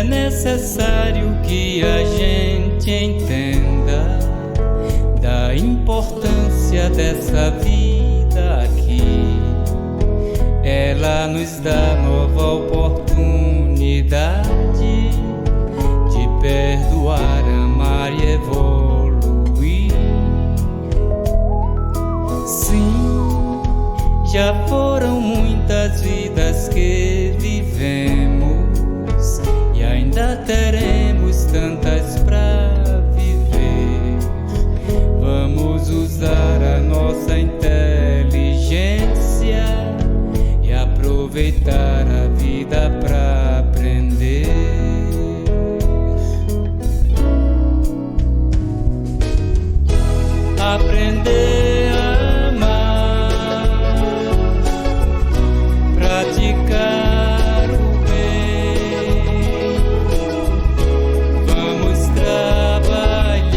necessário que a gente entenda da importância dessa vida aqui. Ela nos dá nova oportunidade de perdoar, amar e evoluir. Sim, já foram muitas vidas que vivemos e ainda teremos tantas pra viver. Vamos usar a nossa inteligência e aproveitar a vida pra aprender. Aprender a amar, praticar o bem. Vamos trabalhar,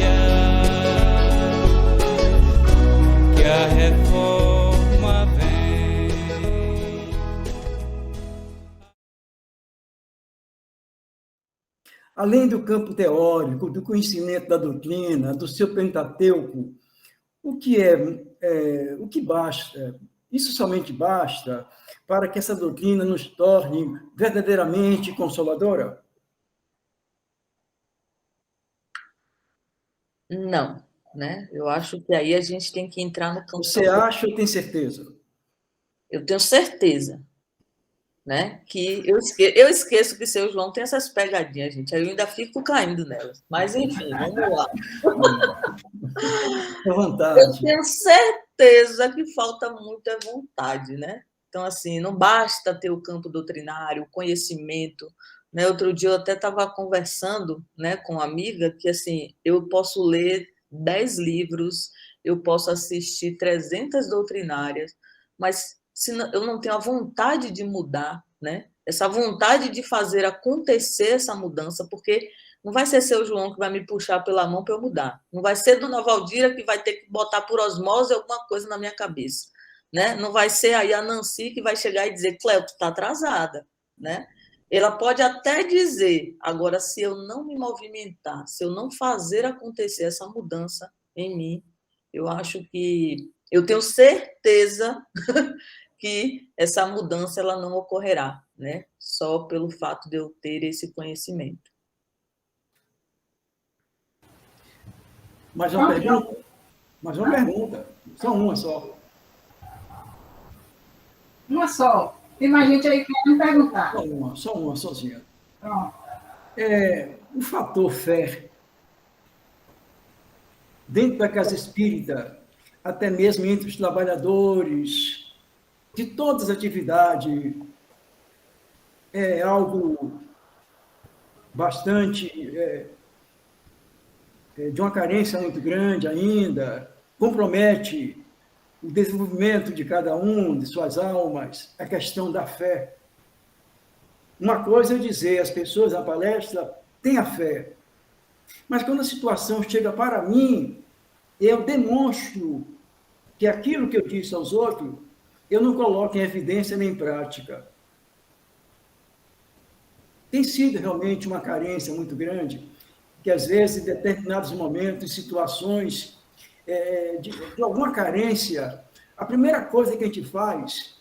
que a reforma vem. Além do campo teórico, do conhecimento da doutrina, do seu Pentateuco, o que basta? Isso somente basta para que essa doutrina nos torne verdadeiramente consoladora? Não, né? Eu acho que aí a gente tem que entrar no campo. Você acha ou tem certeza? Eu tenho certeza, né? Que eu esqueço que seu João tem essas pegadinhas, gente. Aí eu ainda fico caindo nelas. Mas, enfim, vamos lá. À vontade. Eu tenho certeza que falta muita vontade, né? Então, assim, não basta ter o campo doutrinário, o conhecimento, né? Outro dia eu até estava conversando, né, com uma amiga que, assim, eu posso ler 10 livros, eu posso assistir 300 doutrinárias, mas se eu não tenho a vontade de mudar, né? Essa vontade de fazer acontecer essa mudança, porque não vai ser seu João que vai me puxar pela mão para eu mudar. Não vai ser Dona Valdira que vai ter que botar por osmose alguma coisa na minha cabeça, né? Não vai ser aí a Nancy que vai chegar e dizer, Cleo, tu está atrasada, né? Ela pode até dizer, agora, se eu não me movimentar, se eu não fazer acontecer essa mudança em mim, eu acho que... Eu tenho certeza que essa mudança ela não ocorrerá, né? Só pelo fato de eu ter esse conhecimento. Mais uma pergunta? Mais uma pergunta. Só uma só. Uma só. Tem mais gente aí querendo perguntar. Só uma, sozinha. Pronto. O fator fé, dentro da casa espírita, até mesmo entre os trabalhadores, de todas as atividades, é algo bastante... de uma carência muito grande ainda, compromete o desenvolvimento de cada um, de suas almas, a questão da fé. Uma coisa é dizer às pessoas na palestra, tenha fé, mas quando a situação chega para mim, eu demonstro que aquilo que eu disse aos outros, eu não coloco em evidência nem em prática. Tem sido realmente uma carência muito grande, que às vezes, em determinados momentos, situações de alguma carência, a primeira coisa que a gente faz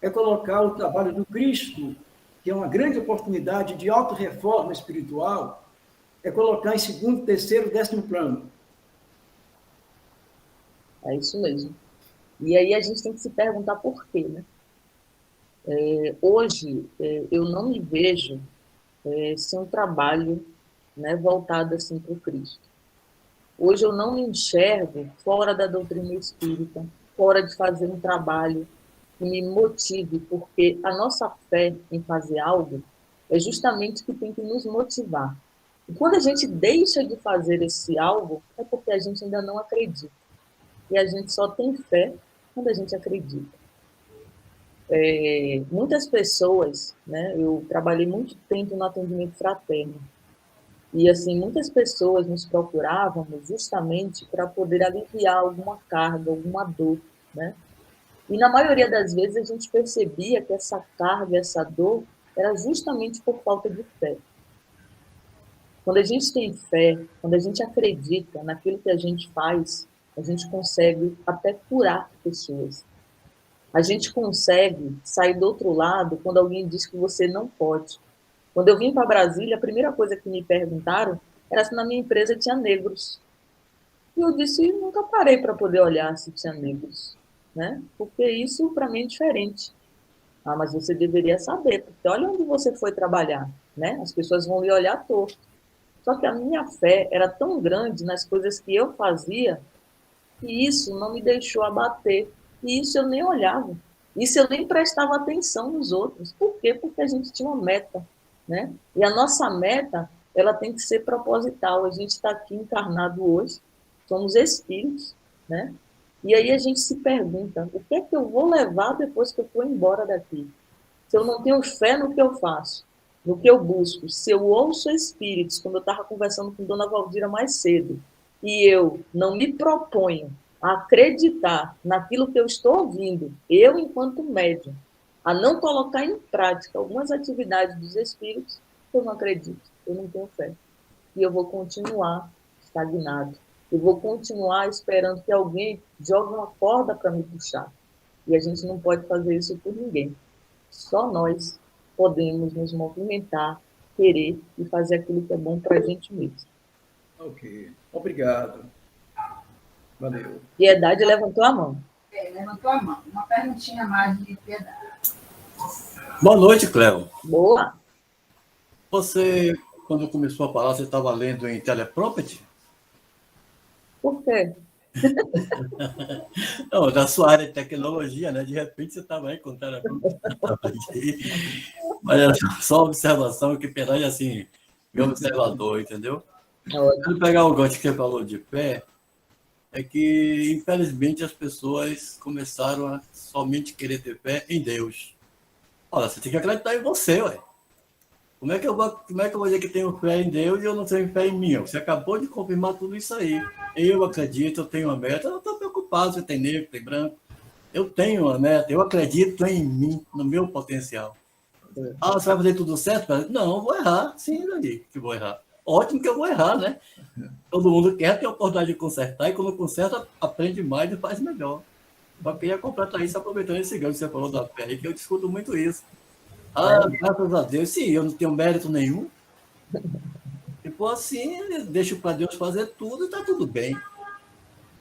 é colocar o trabalho do Cristo, que é uma grande oportunidade de autorreforma espiritual, é colocar em segundo, terceiro, 10º plano. É isso mesmo. E aí a gente tem que se perguntar por quê, né? Hoje, eu não me vejo sem um trabalho, né, voltado assim para o Cristo. Hoje eu não me enxergo fora da doutrina espírita, fora de fazer um trabalho que me motive, porque a nossa fé em fazer algo é justamente o que tem que nos motivar. E quando a gente deixa de fazer esse algo, é porque a gente ainda não acredita. E a gente só tem fé quando a gente acredita. Muitas pessoas, né, eu trabalhei muito tempo no atendimento fraterno, e assim, muitas pessoas nos procuravam justamente para poder aliviar alguma carga, alguma dor, né? E na maioria das vezes a gente percebia que essa carga, essa dor, era justamente por falta de fé. Quando a gente tem fé, quando a gente acredita naquilo que a gente faz, a gente consegue até curar pessoas. A gente consegue sair do outro lado quando alguém diz que você não pode. Quando eu vim para Brasília, a primeira coisa que me perguntaram era se na minha empresa tinha negros. E eu disse, nunca parei para poder olhar se tinha negros, né? Porque isso para mim é diferente. Ah, mas você deveria saber, porque olha onde você foi trabalhar, né? As pessoas vão lhe olhar torto. Só que a minha fé era tão grande nas coisas que eu fazia, que isso não me deixou abater. E isso eu nem olhava. Isso eu nem prestava atenção nos outros. Por quê? Porque a gente tinha uma meta, né? E a nossa meta, ela tem que ser proposital. A gente está aqui encarnado hoje, somos espíritos, né? E aí a gente se pergunta, o que é que eu vou levar depois que eu for embora daqui? Se eu não tenho fé no que eu faço, no que eu busco, se eu ouço espíritos, como eu estava conversando com Dona Valdira mais cedo, e eu não me proponho a acreditar naquilo que eu estou ouvindo, eu enquanto médium, a não colocar em prática algumas atividades dos espíritos, eu não acredito, eu não tenho fé. E eu vou continuar estagnado. Eu vou continuar esperando que alguém jogue uma corda para me puxar. E a gente não pode fazer isso por ninguém. Só nós podemos nos movimentar, querer e fazer aquilo que é bom para a gente mesmo. Ok, obrigado. Valeu. Piedade levantou a mão. Levantou a mão. Uma perguntinha mais de Piedade. Boa noite, Cléo. Boa. Você, quando começou a falar, você estava lendo em teleprompter? Por quê? Não, da sua área de tecnologia, né? De repente você estava aí com o teleprompter. Mas era só uma observação que Piedade, assim, meu observador, entendeu? Quando pegar o gancho que você falou de fé, é que, infelizmente, as pessoas começaram a somente querer ter fé em Deus. Olha, você tem que acreditar em você, ué. Como é que eu vou dizer que tenho fé em Deus e eu não tenho fé em mim? Você acabou de confirmar tudo isso aí. Eu acredito, eu tenho uma meta, eu não estou preocupado se tem negro, tem branco. Eu tenho uma meta, eu acredito em mim, no meu potencial. Ah, você vai fazer tudo certo? Não, eu vou errar. Sim, Dani, que vou errar. Ótimo que eu vou errar, né? Todo mundo quer ter a oportunidade de consertar e quando conserta, aprende mais e faz melhor. Só queria completar isso aproveitando esse gancho que você falou da fé, que eu discuto muito isso. Ah, graças a Deus, sim, eu não tenho mérito nenhum. Tipo assim, deixo para Deus fazer tudo e está tudo bem.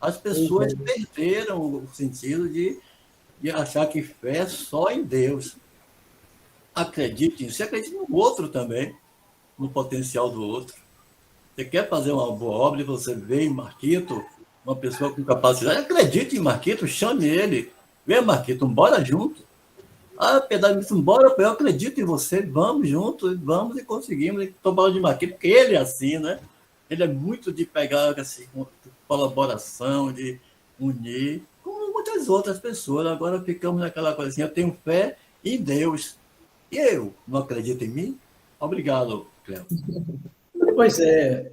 As pessoas perderam o sentido de achar que fé é só em Deus. Acredite em si, acredite no outro também, no potencial do outro. Você quer fazer uma boa obra e você vê em Marquito uma pessoa com capacidade, acredite em Marquito, chame ele. Vem, Marquito, bora junto. Ah, Piedade, bora, eu acredito em você, vamos juntos, vamos e conseguimos. Estou falando de Marquito, porque ele é assim, né? Ele é muito de pegar assim, colaboração, de unir, como muitas outras pessoas. Agora ficamos naquela coisa assim, eu tenho fé em Deus. E eu não acredito em mim? Obrigado, Cléo. Pois é,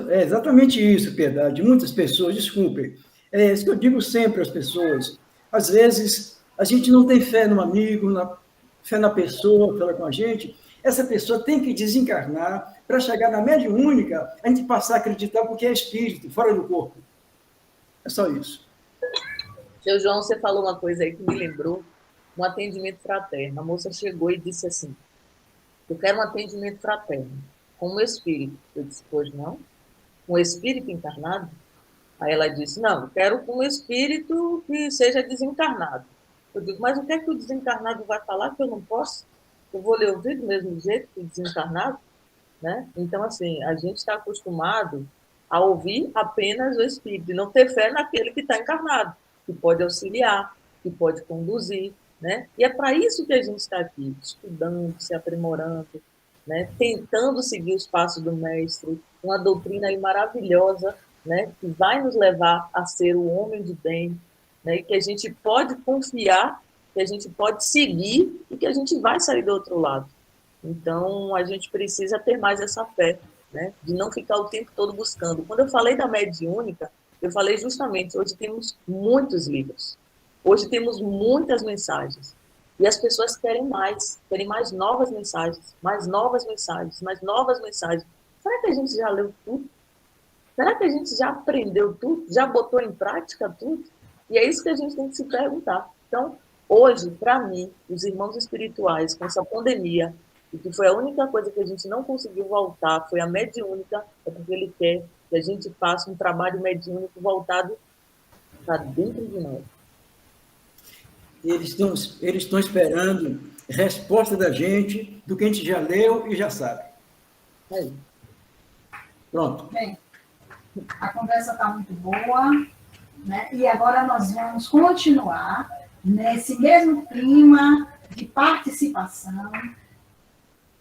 é exatamente isso, Piedade. Muitas pessoas, desculpem, é isso que eu digo sempre às pessoas. Às vezes, a gente não tem fé no amigo, fé na pessoa que fala com a gente. Essa pessoa tem que desencarnar para chegar na mediúnica, a gente passar a acreditar porque é espírito, fora do corpo. É só isso. Seu João, você falou uma coisa aí que me lembrou um atendimento fraterno. A moça chegou e disse assim, eu quero um atendimento fraterno, com o espírito. Eu disse, pois não? Com o espírito encarnado? Aí ela disse, não, eu quero com o espírito que seja desencarnado. Eu digo, mas o que é que o desencarnado vai falar que eu não posso? Eu vou lhe ouvir do mesmo jeito que o desencarnado? Né? Então, assim, a gente está acostumado a ouvir apenas o espírito e não ter fé naquele que está encarnado, que pode auxiliar, que pode conduzir, né? E é para isso que a gente está aqui, estudando, se aprimorando, né? Tentando seguir os passos do mestre, uma doutrina aí maravilhosa, né? Que vai nos levar a ser o homem de bem, né? Que a gente pode confiar, que a gente pode seguir e que a gente vai sair do outro lado. Então, a gente precisa ter mais essa fé, né? De não ficar o tempo todo buscando. Quando eu falei da mediúnica, eu falei justamente, hoje temos muitos livros, hoje temos muitas mensagens, e as pessoas querem mais novas mensagens, mais novas mensagens, mais novas mensagens. Será que a gente já leu tudo? Será que a gente já aprendeu tudo? Já botou em prática tudo? E é isso que a gente tem que se perguntar. Então, hoje, para mim, os irmãos espirituais, com essa pandemia, e que foi a única coisa que a gente não conseguiu voltar, foi a mediúnica, é porque ele quer que a gente faça um trabalho mediúnico voltado para dentro de nós. Eles estão esperando resposta da gente do que a gente já leu e já sabe. É isso. Pronto. Bem, a conversa está muito boa, né? E agora nós vamos continuar nesse mesmo clima de participação.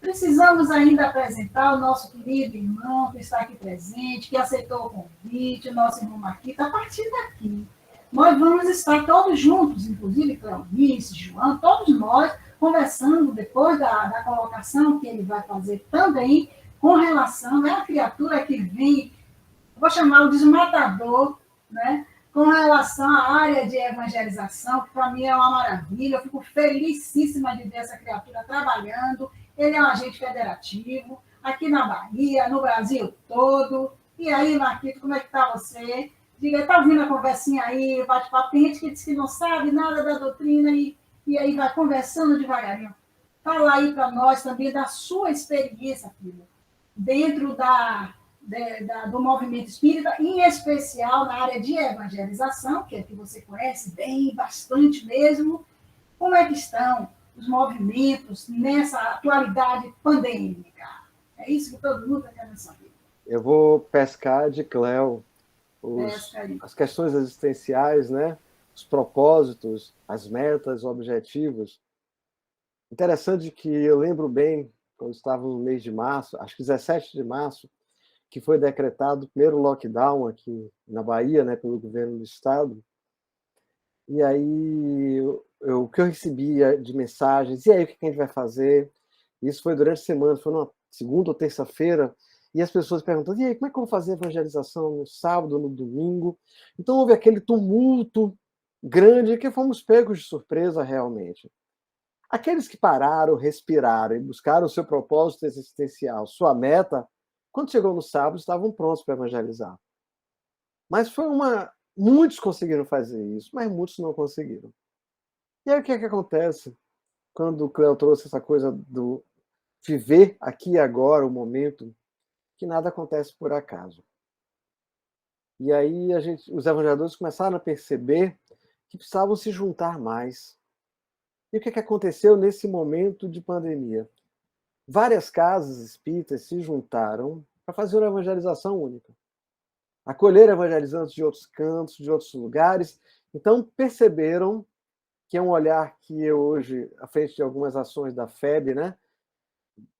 Precisamos ainda apresentar o nosso querido irmão que está aqui presente, que aceitou o convite, o nosso irmão Marquito. A partir daqui, nós vamos estar todos juntos, inclusive Cleonice, João, todos nós, conversando depois da colocação que ele vai fazer também com relação à criatura que vem, vou chamá-lo de matador, né? Com relação à área de evangelização, que para mim é uma maravilha, eu fico felicíssima de ver essa criatura trabalhando. Ele é um agente federativo, aqui na Bahia, no Brasil todo. E aí, Marquito, como é que está você? Diga, está ouvindo a conversinha aí, bate-papo? Tem gente que diz que não sabe nada da doutrina e aí vai conversando devagarinho. Fala aí para nós também da sua experiência, filho, dentro do movimento espírita, em especial na área de evangelização, que é que você conhece bem, bastante mesmo. Como é que estão os movimentos nessa atualidade pandêmica? É isso que todo mundo está querendo saber. Eu vou pescar de Cléo as questões existenciais, né? Os propósitos, as metas, objetivos. Interessante que eu lembro bem, quando estava no mês de março, acho que 17 de março, que foi decretado o primeiro lockdown aqui na Bahia, né, pelo governo do estado. E aí, o que eu recebia de mensagens, e aí, o que a gente vai fazer? Isso foi durante a semana, foi numa segunda ou terça-feira, e as pessoas perguntando, e aí, como é que eu vou fazer a evangelização no sábado, no domingo? Então, houve aquele tumulto grande, que fomos pegos de surpresa, realmente. Aqueles que pararam, respiraram e buscaram o seu propósito existencial, sua meta, quando chegou no sábado, estavam prontos para evangelizar. Mas muitos conseguiram fazer isso, mas muitos não conseguiram. E aí o que é que acontece quando o Cléo trouxe essa coisa do viver aqui e agora, o momento, que nada acontece por acaso. E aí os evangelistas começaram a perceber que precisavam se juntar mais. E o que é que aconteceu nesse momento de pandemia? Várias casas espíritas se juntaram para fazer uma evangelização única. Acolher evangelizantes de outros cantos, de outros lugares. Então, perceberam que é um olhar que eu hoje, à frente de algumas ações da FEB, né,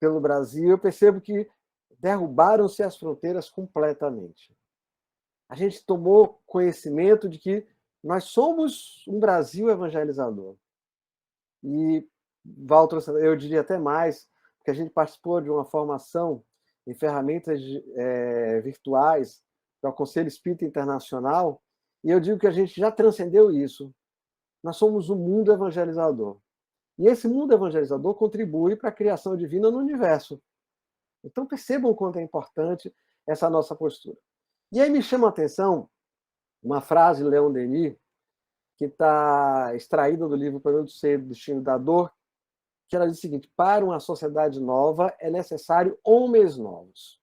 pelo Brasil, eu percebo que derrubaram-se as fronteiras completamente. A gente tomou conhecimento de que nós somos um Brasil evangelizador. E, Walter, eu diria até mais, que a gente participou de uma formação em ferramentas virtuais para o Conselho Espírita Internacional, e eu digo que a gente já transcendeu isso. Nós somos um mundo evangelizador. E esse mundo evangelizador contribui para a criação divina no universo. Então percebam o quanto é importante essa nossa postura. E aí me chama a atenção uma frase de Leon Denis, que está extraída do livro Problema do Ser, do Destino da Dor, que ela diz o seguinte: para uma sociedade nova é necessário homens novos.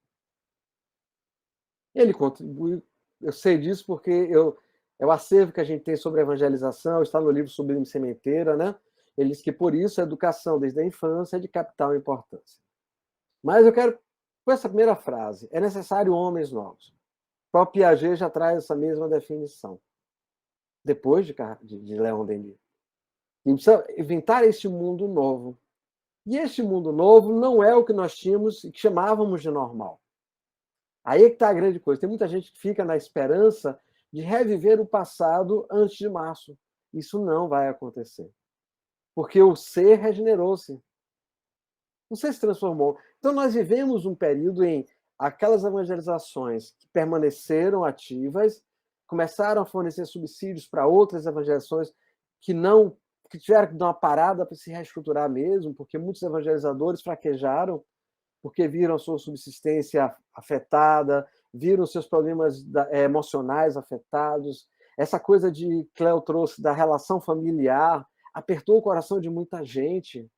Ele contribui, eu sei disso porque é o acervo que a gente tem sobre a evangelização, está no livro Sublime Sementeira, né? Ele diz que, por isso, a educação desde a infância é de capital importância. Mas eu quero, com essa primeira frase, é necessário homens novos. O próprio Piaget já traz essa mesma definição, depois de Leon Denis. E precisa inventar este mundo novo. E este mundo novo não é o que nós tínhamos e que chamávamos de normal. Aí é que está a grande coisa. Tem muita gente que fica na esperança de reviver o passado antes de março. Isso não vai acontecer. Porque o ser regenerou-se. O ser se transformou. Então nós vivemos um período em aquelas evangelizações que permaneceram ativas, começaram a fornecer subsídios para outras evangelizações que tiveram que dar uma parada para se reestruturar mesmo, porque muitos evangelizadores fraquejaram, porque viram a sua subsistência afetada, viram seus problemas emocionais afetados. Essa coisa de Cléo trouxe da relação familiar apertou o coração de muita gente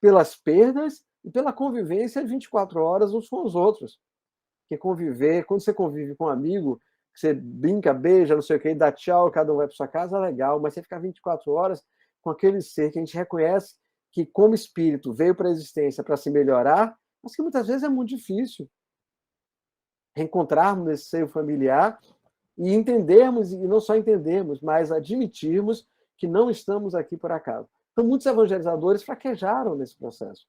pelas perdas e pela convivência 24 horas uns com os outros. Porque conviver, quando você convive com um amigo, você brinca, beija, não sei o quê, dá tchau, cada um vai para sua casa, é legal, mas você ficar 24 horas com aquele ser que a gente reconhece que, como espírito, veio para a existência para se melhorar, mas que muitas vezes é muito difícil reencontrarmos esse seio familiar e entendermos, e não só entendermos, mas admitirmos que não estamos aqui por acaso. Então, muitos evangelizadores fraquejaram nesse processo.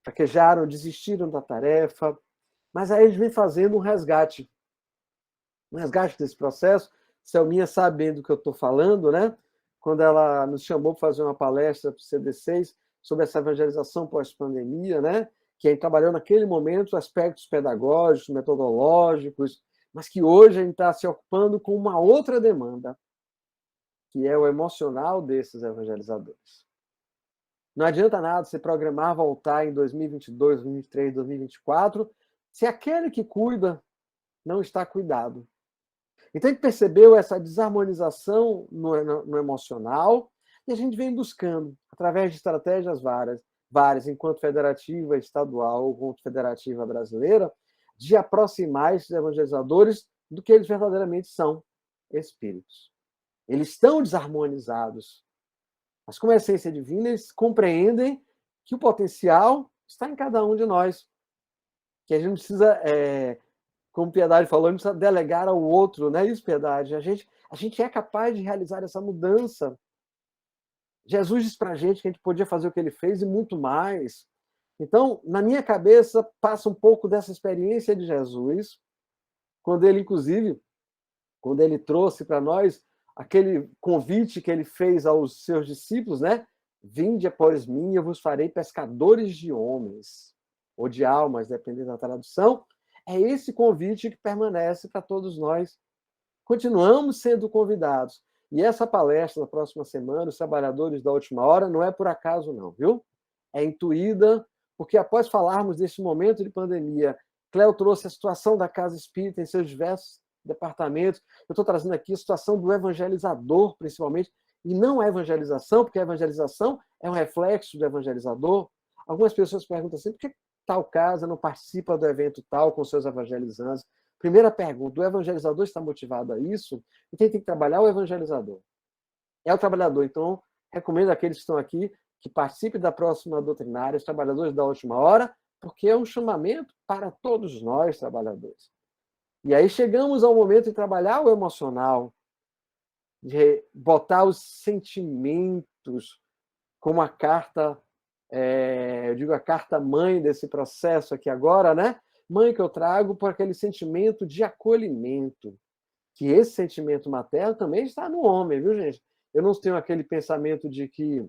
Fraquejaram, desistiram da tarefa, mas aí eles vêm fazendo um resgate desse processo. Selminha sabe bem do que eu estou falando, né? Quando ela nos chamou para fazer uma palestra para o CD6 sobre essa evangelização pós-pandemia, né? Que a gente trabalhou naquele momento aspectos pedagógicos, metodológicos, mas que hoje a gente está se ocupando com uma outra demanda, que é o emocional desses evangelizadores. Não adianta nada você programar voltar em 2022, 2023, 2024, se aquele que cuida não está cuidado. Então, a gente percebeu essa desarmonização no emocional e a gente vem buscando, através de estratégias várias, enquanto federativa estadual ou enquanto federativa brasileira, de aproximar esses evangelizadores do que eles verdadeiramente são, espíritos. Eles estão desarmonizados, mas como essência divina, eles compreendem que o potencial está em cada um de nós, que a gente não precisa, como Piedade falou, não precisa delegar ao outro, não é isso, Piedade? A gente é capaz de realizar essa mudança. Jesus disse para a gente que a gente podia fazer o que ele fez e muito mais. Então, na minha cabeça, passa um pouco dessa experiência de Jesus, quando ele, inclusive, quando ele trouxe para nós aquele convite que ele fez aos seus discípulos, né? Vinde após mim, eu vos farei pescadores de homens, ou de almas, dependendo da tradução. É esse convite que permanece para todos nós. Continuamos sendo convidados. E essa palestra, na próxima semana, os trabalhadores da última hora, não é por acaso não, viu? É intuída, porque após falarmos desse momento de pandemia, Cléo trouxe a situação da Casa Espírita em seus diversos departamentos. Eu estou trazendo aqui a situação do evangelizador, principalmente, e não a evangelização, porque a evangelização é um reflexo do evangelizador. Algumas pessoas perguntam assim, por que tal casa não participa do evento tal com seus evangelizantes? Primeira pergunta, o evangelizador está motivado a isso? E quem tem que trabalhar é o evangelizador. É o trabalhador. Então, recomendo àqueles que estão aqui que participem da próxima doutrinária, os trabalhadores da última hora, porque é um chamamento para todos nós, trabalhadores. E aí chegamos ao momento de trabalhar o emocional, de botar os sentimentos como a carta, eu digo a carta mãe desse processo aqui agora, né? Mãe que eu trago por aquele sentimento de acolhimento, que esse sentimento materno também está no homem, viu, gente? Eu não tenho aquele pensamento de que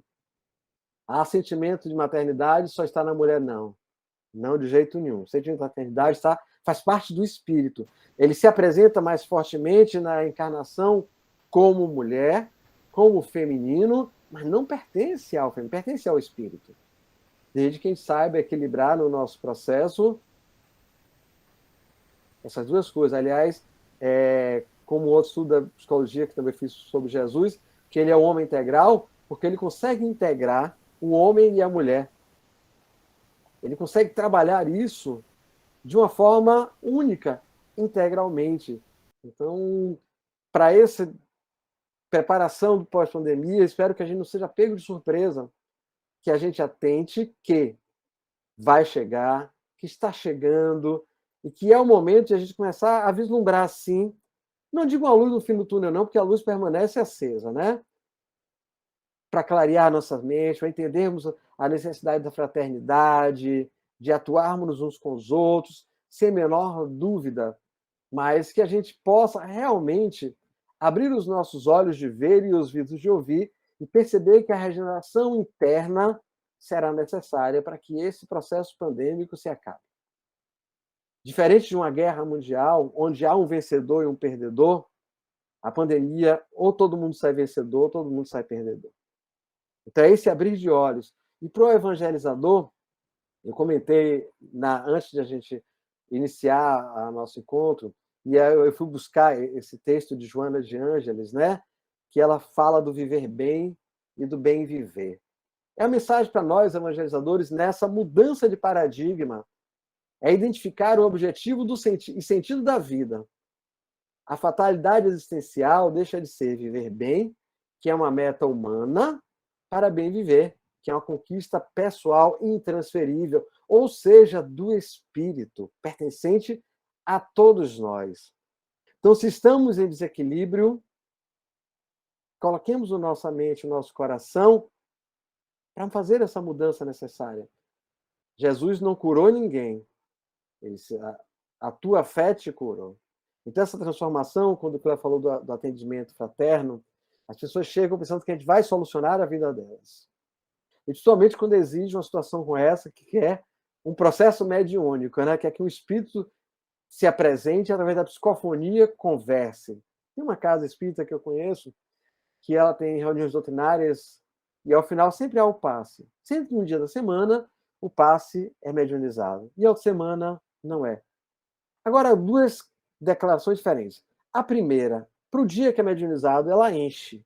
sentimento de maternidade só está na mulher, não. Não, de jeito nenhum. O sentimento de maternidade faz parte do espírito. Ele se apresenta mais fortemente na encarnação como mulher, como feminino, mas não pertence ao feminino, pertence ao espírito. Desde que a gente saiba equilibrar no nosso processo essas duas coisas. Aliás, como outro estudo da psicologia que também fiz sobre Jesus, que ele é um homem integral, porque ele consegue integrar o homem e a mulher. Ele consegue trabalhar isso de uma forma única, integralmente. Então, para essa preparação do pós-pandemia, espero que a gente não seja pego de surpresa, que a gente atente que vai chegar, que está chegando, e que é o momento de a gente começar a vislumbrar assim, não digo uma luz no fim do túnel não, porque a luz permanece acesa, né? Para clarear nossas mentes, para entendermos a necessidade da fraternidade, de atuarmos uns com os outros, sem menor dúvida, mas que a gente possa realmente abrir os nossos olhos de ver e os ouvidos de ouvir e perceber que a regeneração interna será necessária para que esse processo pandêmico se acabe. Diferente de uma guerra mundial, onde há um vencedor e um perdedor, a pandemia, ou todo mundo sai vencedor, ou todo mundo sai perdedor. Então, é esse abrir de olhos. E para o evangelizador, Eu comentei antes de a gente iniciar o nosso encontro, e aí eu fui buscar esse texto de Joana de Ângeles, né? Que ela fala do viver bem e do bem viver. É a mensagem para nós, evangelizadores, nessa mudança de paradigma, é identificar o objetivo e sentido da vida. A fatalidade existencial deixa de ser viver bem, que é uma meta humana, para bem viver, que é uma conquista pessoal intransferível, ou seja, do espírito, pertencente a todos nós. Então, se estamos em desequilíbrio, coloquemos a nossa mente, o nosso coração, para fazer essa mudança necessária. Jesus não curou ninguém. A tua fé te curou. Então, essa transformação, quando o Cléo falou do atendimento fraterno, as pessoas chegam pensando que a gente vai solucionar a vida delas. E principalmente quando exige uma situação como essa, que é um processo mediúnico, né? Que é que o espírito se apresente através da psicofonia, converse. Tem uma casa espírita que eu conheço, que ela tem reuniões doutrinárias, e ao final sempre há o passe. Sempre um dia da semana, o passe é mediunizado. E a outra semana, não é. Agora, duas declarações diferentes. A primeira, para o dia que é mediunizado, ela enche.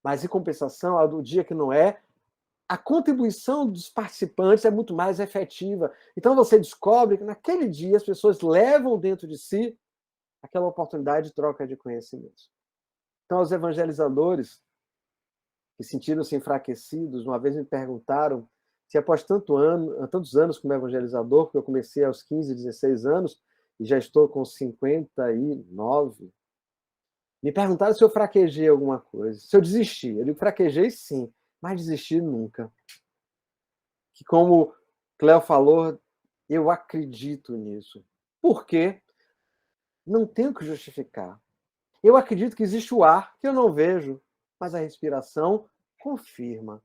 Mas, em compensação, a do dia que não é, a contribuição dos participantes é muito mais efetiva. Então, você descobre que naquele dia as pessoas levam dentro de si aquela oportunidade de troca de conhecimentos. Então, os evangelizadores que sentiram-se enfraquecidos, uma vez me perguntaram se após tantos anos como evangelizador, porque eu comecei aos 15, 16 anos, e já estou com 59, me perguntaram se eu fraquejei alguma coisa, se eu desisti. Eu digo, fraquejei sim, mas desisti nunca. Que como Cléo falou, eu acredito nisso. Por quê? Não tenho que justificar. Eu acredito que existe o ar, que eu não vejo, mas a respiração confirma.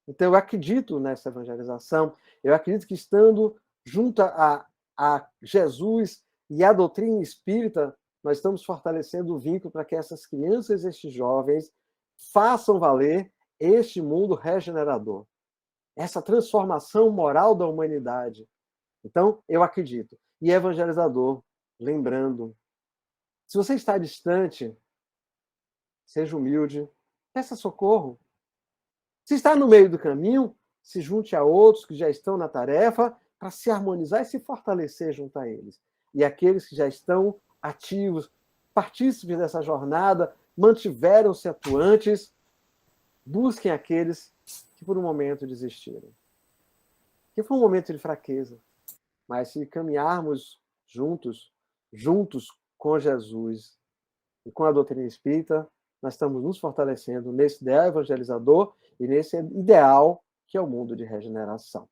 Então, eu acredito nessa evangelização, eu acredito que estando junto a Jesus e a doutrina espírita, nós estamos fortalecendo o vínculo para que essas crianças e estes jovens façam valer este mundo regenerador, essa transformação moral da humanidade. Então, eu acredito. E evangelizador, lembrando, se você está distante, seja humilde, peça socorro. Se está no meio do caminho, se junte a outros que já estão na tarefa para se harmonizar e se fortalecer junto a eles. E aqueles que já estão ativos, partícipes dessa jornada, mantiveram-se atuantes, busquem aqueles que por um momento desistiram. Que foi um momento de fraqueza. Mas se caminharmos juntos com Jesus e com a doutrina espírita, nós estamos nos fortalecendo nesse ideal evangelizador e nesse ideal que é o mundo de regeneração.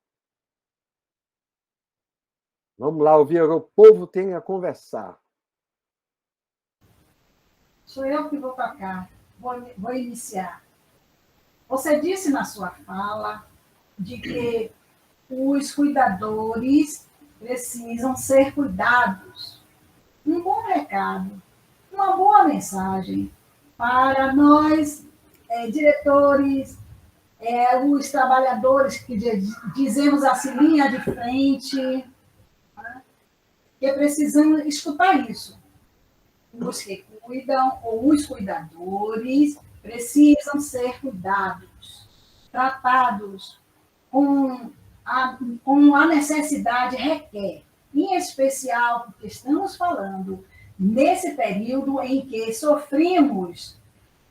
Vamos lá ouvir o povo tem a conversar. Sou eu que vou tocar, vou iniciar. Você disse na sua fala de que os cuidadores precisam ser cuidados. Um bom recado, uma boa mensagem para nós, diretores, os trabalhadores que dizemos assim, linha de frente, né, que precisamos escutar isso. Os que cuidam ou os cuidadores precisam ser cuidados, tratados com a necessidade requer, em especial porque estamos falando nesse período em que sofremos,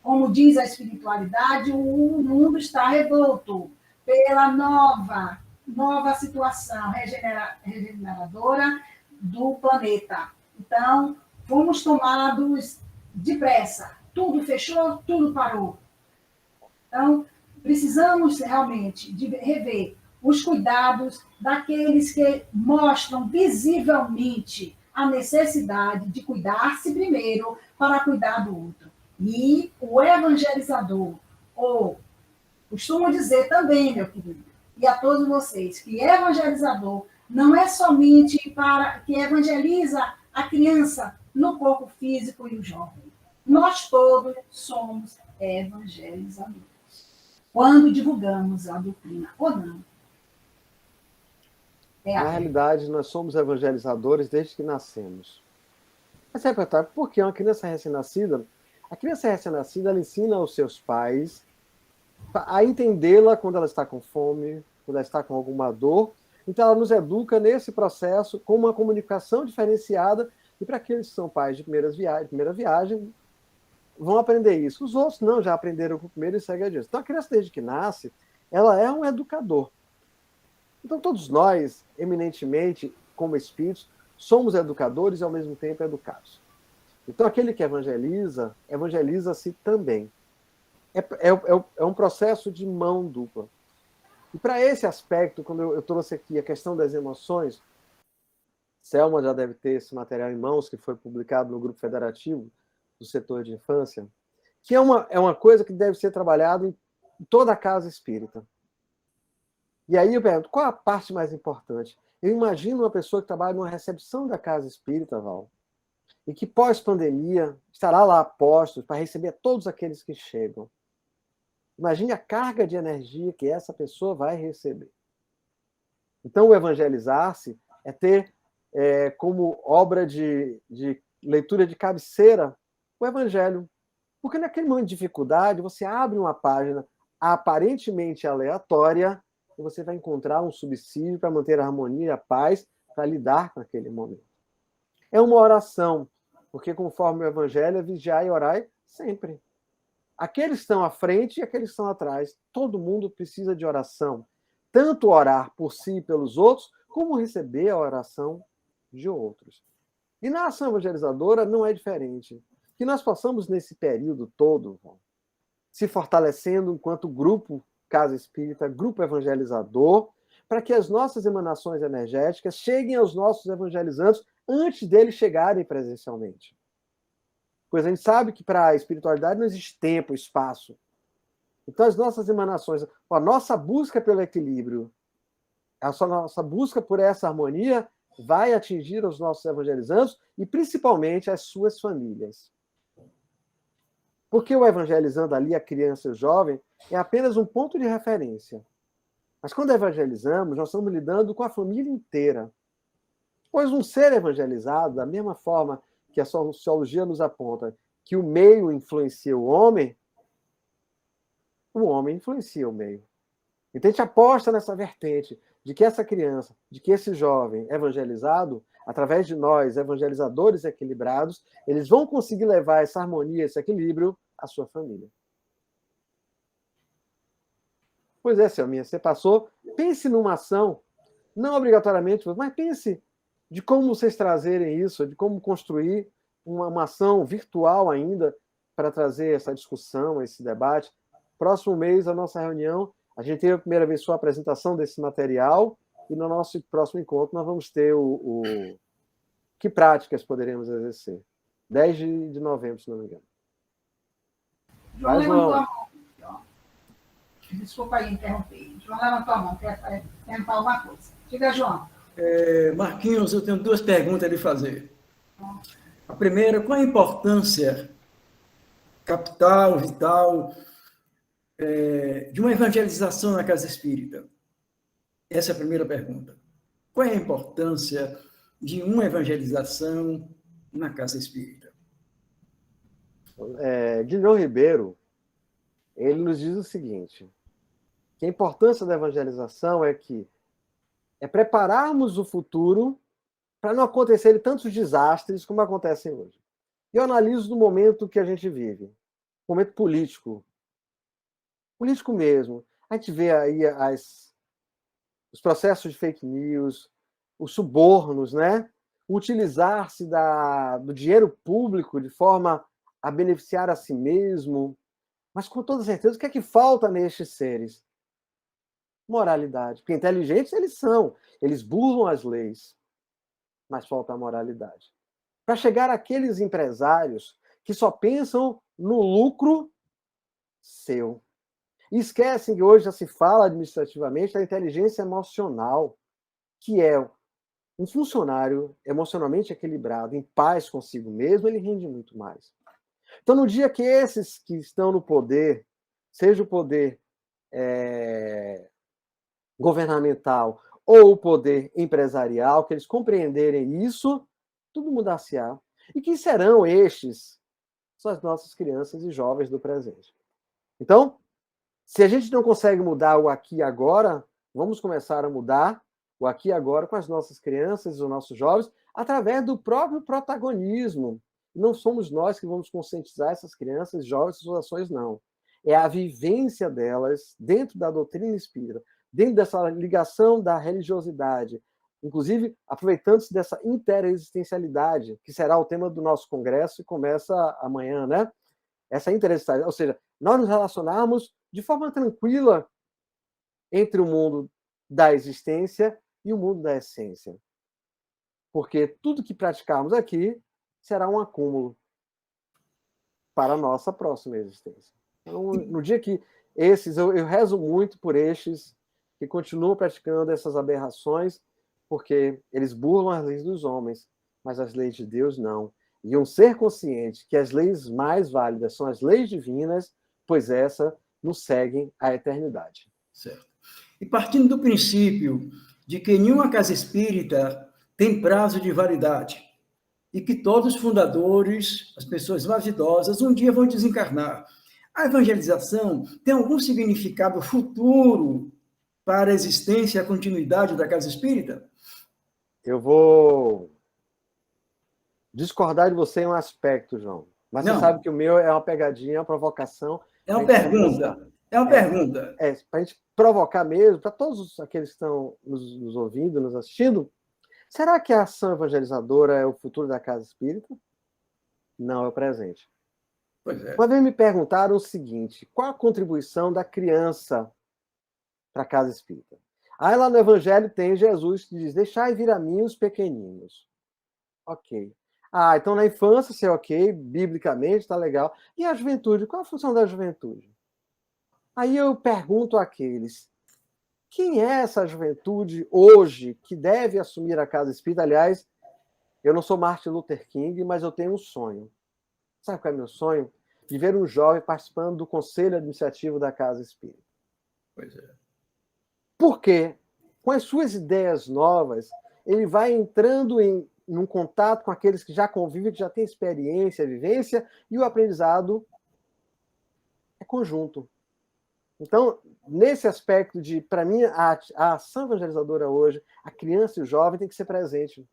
como diz a espiritualidade, o mundo está revolto pela nova situação regeneradora do planeta. Então, fomos tomados de pressa. Tudo fechou, tudo parou. Então, precisamos realmente de rever os cuidados daqueles que mostram visivelmente a necessidade de cuidar-se primeiro para cuidar do outro. E o evangelizador, ou costumo dizer também, meu querido, e a todos vocês, que evangelizador não é somente para que evangeliza a criança no corpo físico e o jovem. Nós todos somos evangelizadores. quando divulgamos a doutrina ou não. Na realidade, nós somos evangelizadores desde que nascemos. Mas você vai perguntar, por que uma criança recém-nascida? A criança recém-nascida, ela ensina aos seus pais a entendê-la quando ela está com fome, quando ela está com alguma dor. Então, ela nos educa nesse processo com uma comunicação diferenciada. E para aqueles que são pais de primeira viagem, vão aprender isso. Os outros não, já aprenderam com o primeiro e seguem adiante. Então, a criança, desde que nasce, ela é um educador. Então, todos nós, eminentemente, como espíritos, somos educadores e, ao mesmo tempo, educados. Então, aquele que evangeliza, evangeliza-se também. É um processo de mão dupla. E para esse aspecto, quando eu trouxe aqui a questão das emoções, Selma já deve ter esse material em mãos, que foi publicado no Grupo Federativo do Setor de Infância, que é uma coisa que deve ser trabalhada em toda a casa espírita. E aí eu pergunto, qual a parte mais importante? Eu imagino uma pessoa que trabalha numa recepção da casa espírita, Val, e que pós-pandemia estará lá a postos para receber todos aqueles que chegam. Imagine a carga de energia que essa pessoa vai receber. Então, o evangelizar-se é ter como obra de leitura de cabeceira o evangelho. Porque naquele momento de dificuldade, você abre uma página aparentemente aleatória e você vai encontrar um subsídio para manter a harmonia e a paz, para lidar com aquele momento. É uma oração, porque conforme o evangelho é vigiai e orai sempre. Aqueles que estão à frente e aqueles que estão atrás. Todo mundo precisa de oração. Tanto orar por si e pelos outros, como receber a oração de outros. E na ação evangelizadora não é diferente. Que nós possamos, nesse período todo, se fortalecendo enquanto grupo Casa Espírita, grupo evangelizador, para que as nossas emanações energéticas cheguem aos nossos evangelizandos antes deles chegarem presencialmente. Pois a gente sabe que para a espiritualidade não existe tempo, espaço. Então as nossas emanações, a nossa busca pelo equilíbrio, a nossa busca por essa harmonia vai atingir os nossos evangelizandos e principalmente as suas famílias. Porque o evangelizando ali a criança e o jovem é apenas um ponto de referência. Mas quando evangelizamos, nós estamos lidando com a família inteira. Pois um ser evangelizado, da mesma forma que a sociologia nos aponta que o meio influencia o homem influencia o meio. Então a gente aposta nessa vertente de que essa criança, de que esse jovem evangelizado, através de nós, evangelizadores equilibrados, eles vão conseguir levar essa harmonia, esse equilíbrio à sua família. Pois é, Selminha, você passou. Pense numa ação, não obrigatoriamente, mas pense de como vocês trazerem isso, de como construir uma ação virtual ainda para trazer essa discussão, esse debate. Próximo mês, a nossa reunião, a gente teve a primeira vez sua apresentação desse material e no nosso próximo encontro nós vamos ter que práticas poderemos exercer. 10 de novembro, se não me engano. João levantou a mão. Desculpa aí interromper. João levantou a mão, quer perguntar alguma coisa. Diga, João. Marquinhos, eu tenho duas perguntas a lhe fazer. A primeira, qual a importância capital, vital, de uma evangelização na casa espírita? Essa é a primeira pergunta. Qual é a importância de uma evangelização na casa espírita? Guilherme Ribeiro, ele nos diz o seguinte, que a importância da evangelização é prepararmos o futuro para não acontecerem tantos desastres como acontecem hoje. Eu analiso no momento que a gente vive, momento político mesmo. A gente vê aí os processos de fake news, os subornos, né? Utilizar-se do dinheiro público de forma a beneficiar a si mesmo. Mas, com toda certeza, o que é que falta nestes seres? Moralidade. Porque inteligentes eles são. Eles burlam as leis. Mas falta a moralidade. Para chegar àqueles empresários que só pensam no lucro seu. E esquecem que hoje já se fala administrativamente da inteligência emocional, que é um funcionário emocionalmente equilibrado, em paz consigo mesmo, ele rende muito mais. Então, no dia que esses que estão no poder, seja o poder governamental ou o poder empresarial, que eles compreenderem isso, tudo mudar-se-á. E que serão estes, são as nossas crianças e jovens do presente. Então, se a gente não consegue mudar o aqui e agora, vamos começar a mudar o aqui e agora com as nossas crianças e os nossos jovens, através do próprio protagonismo. Não somos nós que vamos conscientizar essas crianças e jovens suas ações, não. É a vivência delas dentro da doutrina espírita, dentro dessa ligação da religiosidade, inclusive aproveitando-se dessa interexistencialidade, que será o tema do nosso congresso e começa amanhã, né? Essa interexistencialidade, ou seja, nós nos relacionarmos de forma tranquila entre o mundo da existência e o mundo da essência. Porque tudo que praticarmos aqui será um acúmulo para a nossa próxima existência. Então, no dia que esses, eu rezo muito por estes que continuam praticando essas aberrações, porque eles burlam as leis dos homens, mas as leis de Deus não. E um ser consciente que as leis mais válidas são as leis divinas, pois essa nos seguem à eternidade. Certo. E partindo do princípio de que nenhuma casa espírita tem prazo de validade e que todos os fundadores, as pessoas mais idosas, um dia vão desencarnar, a evangelização tem algum significado futuro para a existência e a continuidade da casa espírita? Eu vou discordar de você em um aspecto, João. Mas Não. Você sabe que o meu é uma pegadinha, uma provocação. É uma pergunta. É uma pergunta. Para a gente provocar mesmo, para todos aqueles que estão nos ouvindo, nos assistindo, será que a ação evangelizadora é o futuro da casa espírita? Não, é o presente. Pois é. Uma vez me perguntaram o seguinte: qual a contribuição da criança para a casa espírita? Aí lá no Evangelho tem Jesus que diz: deixai vir a mim os pequeninos. Ok. Então na infância, se é ok, biblicamente, está legal. E a juventude? Qual a função da juventude? Aí eu pergunto àqueles: quem é essa juventude hoje que deve assumir a casa espírita? Aliás, eu não sou Martin Luther King, mas eu tenho um sonho. Sabe qual é o meu sonho? De ver um jovem participando do conselho administrativo da casa espírita. Pois é. Porque, com as suas ideias novas, ele vai entrando num contato com aqueles que já convivem, que já têm experiência, vivência, e o aprendizado é conjunto. Então, nesse aspecto de, para mim, a ação evangelizadora hoje, a criança e o jovem tem que ser presente.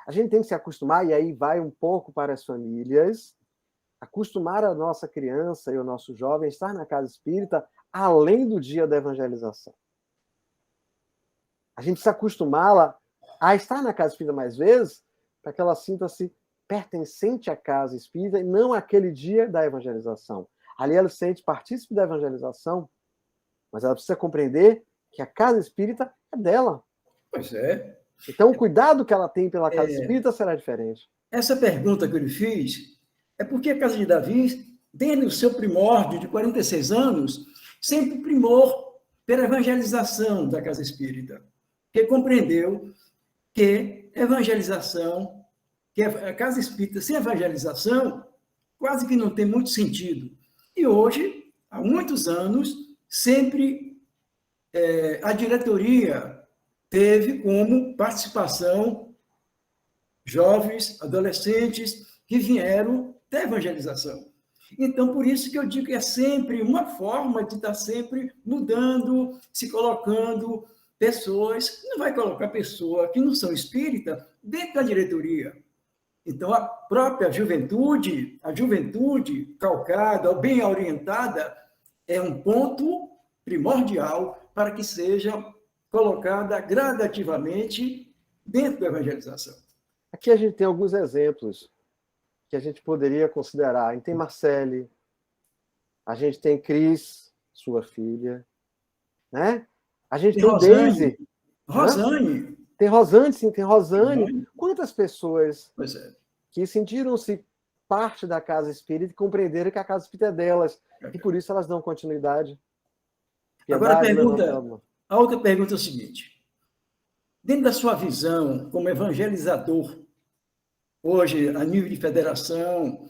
A gente tem que se acostumar, e aí vai um pouco para as famílias, acostumar a nossa criança e o nosso jovem a estar na casa espírita além do dia da evangelização. A gente precisa acostumá-la a estar na casa espírita mais vezes, para que ela sinta-se pertencente à casa espírita e não àquele dia da evangelização. Ali ela se sente partícipe da evangelização, mas ela precisa compreender que a casa espírita é dela. Pois é. Então, o cuidado que ela tem pela casa espírita será diferente. Essa pergunta que eu lhe fiz é porque a Casa de Davi, desde o seu primórdio de 46 anos, sempre primou pela evangelização da casa espírita, que compreendeu que evangelização, que a casa espírita sem evangelização, quase que não tem muito sentido. E hoje, há muitos anos, sempre a diretoria teve como participação jovens, adolescentes que vieram da evangelização. Então, por isso que eu digo que é sempre uma forma de estar sempre mudando, se colocando pessoas, não vai colocar pessoas que não são espírita dentro da diretoria. Então, a própria juventude, a juventude calcada ou bem orientada, é um ponto primordial para que seja colocada gradativamente dentro da evangelização. Aqui a gente tem alguns exemplos que a gente poderia considerar. A gente tem Marcele, a gente tem Cris, sua filha, né? A gente tem Deise. Rosane. Né? Tem Rosane, sim, tem Rosane. Quantas pessoas que sentiram-se parte da casa espírita e compreenderam que a casa espírita é delas, e por isso elas dão continuidade. Agora a outra pergunta é o seguinte: dentro da sua visão como evangelizador, hoje, a nível de federação,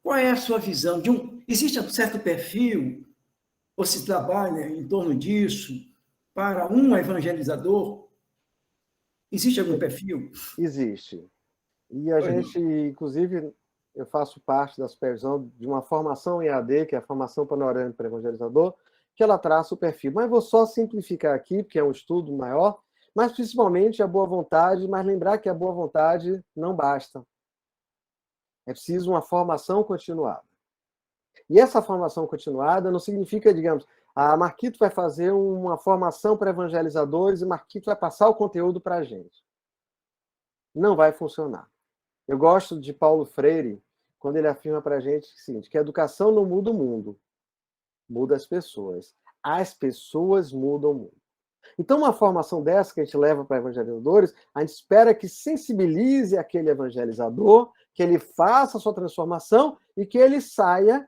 qual é a sua visão? Existe um certo perfil ou se trabalha em torno disso para um evangelizador? Existe algum perfil? Existe. E a gente, inclusive, eu faço parte da supervisão de uma formação em AD, que é a Formação Panorâmica para Evangelizador, que ela traça o perfil. Mas vou só simplificar aqui, porque é um estudo maior, mas principalmente a boa vontade, mas lembrar que a boa vontade não basta. É preciso uma formação continuada. E essa formação continuada não significa, digamos, a Marquito vai fazer uma formação para evangelizadores e Marquito vai passar o conteúdo para a gente. Não vai funcionar. Eu gosto de Paulo Freire, quando ele afirma para a gente o seguinte, que a educação não muda o mundo, muda as pessoas. As pessoas mudam o mundo. Então, uma formação dessa que a gente leva para evangelizadores, a gente espera que sensibilize aquele evangelizador, que ele faça a sua transformação e que ele saia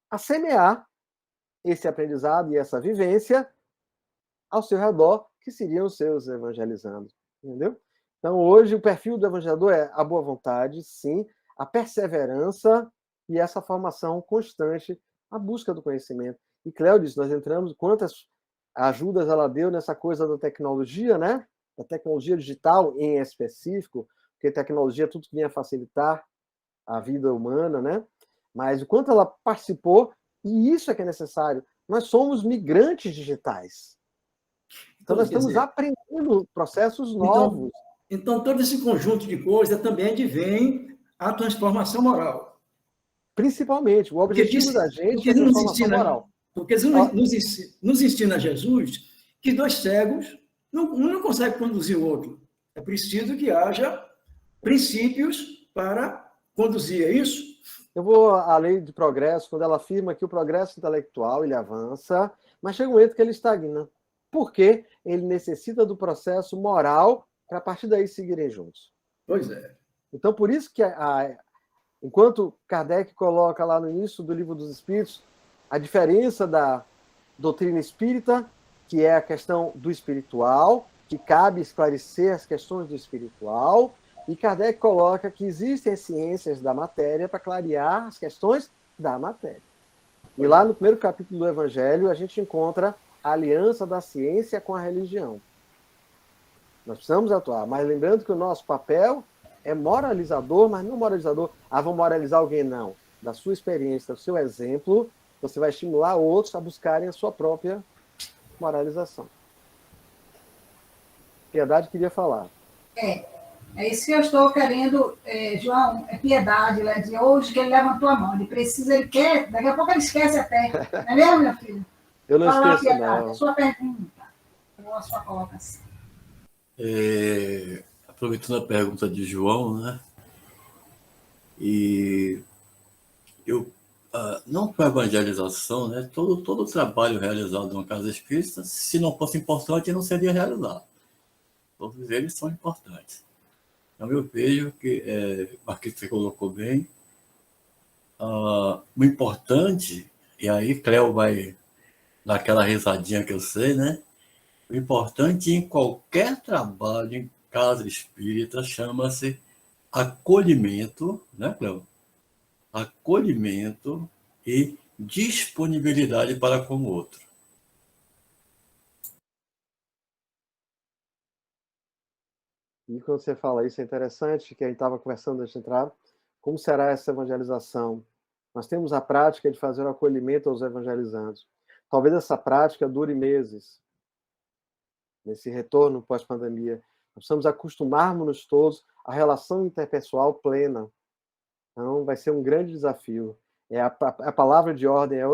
a semear esse aprendizado e essa vivência ao seu redor, que seriam os seus evangelizandos. Entendeu? Então, hoje, o perfil do evangelizador é a boa vontade, sim, a perseverança e essa formação constante, a busca do conhecimento. E Cléo disse, nós entramos, quantas ajudas ela deu nessa coisa da tecnologia, né? Da tecnologia digital em específico, porque tecnologia é tudo que vinha facilitar a vida humana, né? Mas o quanto ela participou, e isso é que é necessário. Nós somos migrantes digitais. Então, nós estamos aprendendo processos novos. Então, todo esse conjunto de coisas também advém a transformação moral. Principalmente, o objetivo da gente é a transformação moral. Porque nos ensina Jesus que dois cegos, um não consegue conduzir o outro. É preciso que haja princípios para conduzir, é isso? Eu vou à lei de progresso, quando ela afirma que o progresso intelectual ele avança, mas chega um momento que ele estagna. Por quê? Ele necessita do processo moral para a partir daí seguirem juntos. Pois é. Então, por isso que, enquanto Kardec coloca lá no início do Livro dos Espíritos, a diferença da doutrina espírita, que é a questão do espiritual, que cabe esclarecer as questões do espiritual, e Kardec coloca que existem as ciências da matéria para clarear as questões da matéria. E lá no primeiro capítulo do Evangelho, a gente encontra a aliança da ciência com a religião. Nós precisamos atuar, mas lembrando que o nosso papel é moralizador, mas não moralizador, vamos moralizar alguém, não. Da sua experiência, do seu exemplo, você vai estimular outros a buscarem a sua própria moralização. Piedade queria falar. É isso que eu estou querendo, João, é Piedade, né, de hoje que ele levantou a mão, ele quer, daqui a pouco ele esquece até, não é mesmo, meu filho? Eu não esqueço, Piedade, não. A sua pergunta, ou a sua colocação. Aproveitando a pergunta de João, né? E eu não para evangelização, né? Todo o trabalho realizado numa casa espírita, se não fosse importante, não seria realizado. Todos eles são importantes. Então, eu vejo que, Marquito, você colocou bem, o importante, e aí Cléo vai dar aquela risadinha que eu sei, né? O importante em qualquer trabalho em casa espírita chama-se acolhimento, né, Cléo? Acolhimento e disponibilidade para com o outro. E quando você fala isso, é interessante, que a gente estava conversando antes de entrar, como será essa evangelização? Nós temos a prática de fazer o acolhimento aos evangelizandos. Talvez essa prática dure meses, nesse retorno pós-pandemia. Nós precisamos acostumar-nos todos à relação interpessoal plena. Então, vai ser um grande desafio. A palavra de ordem é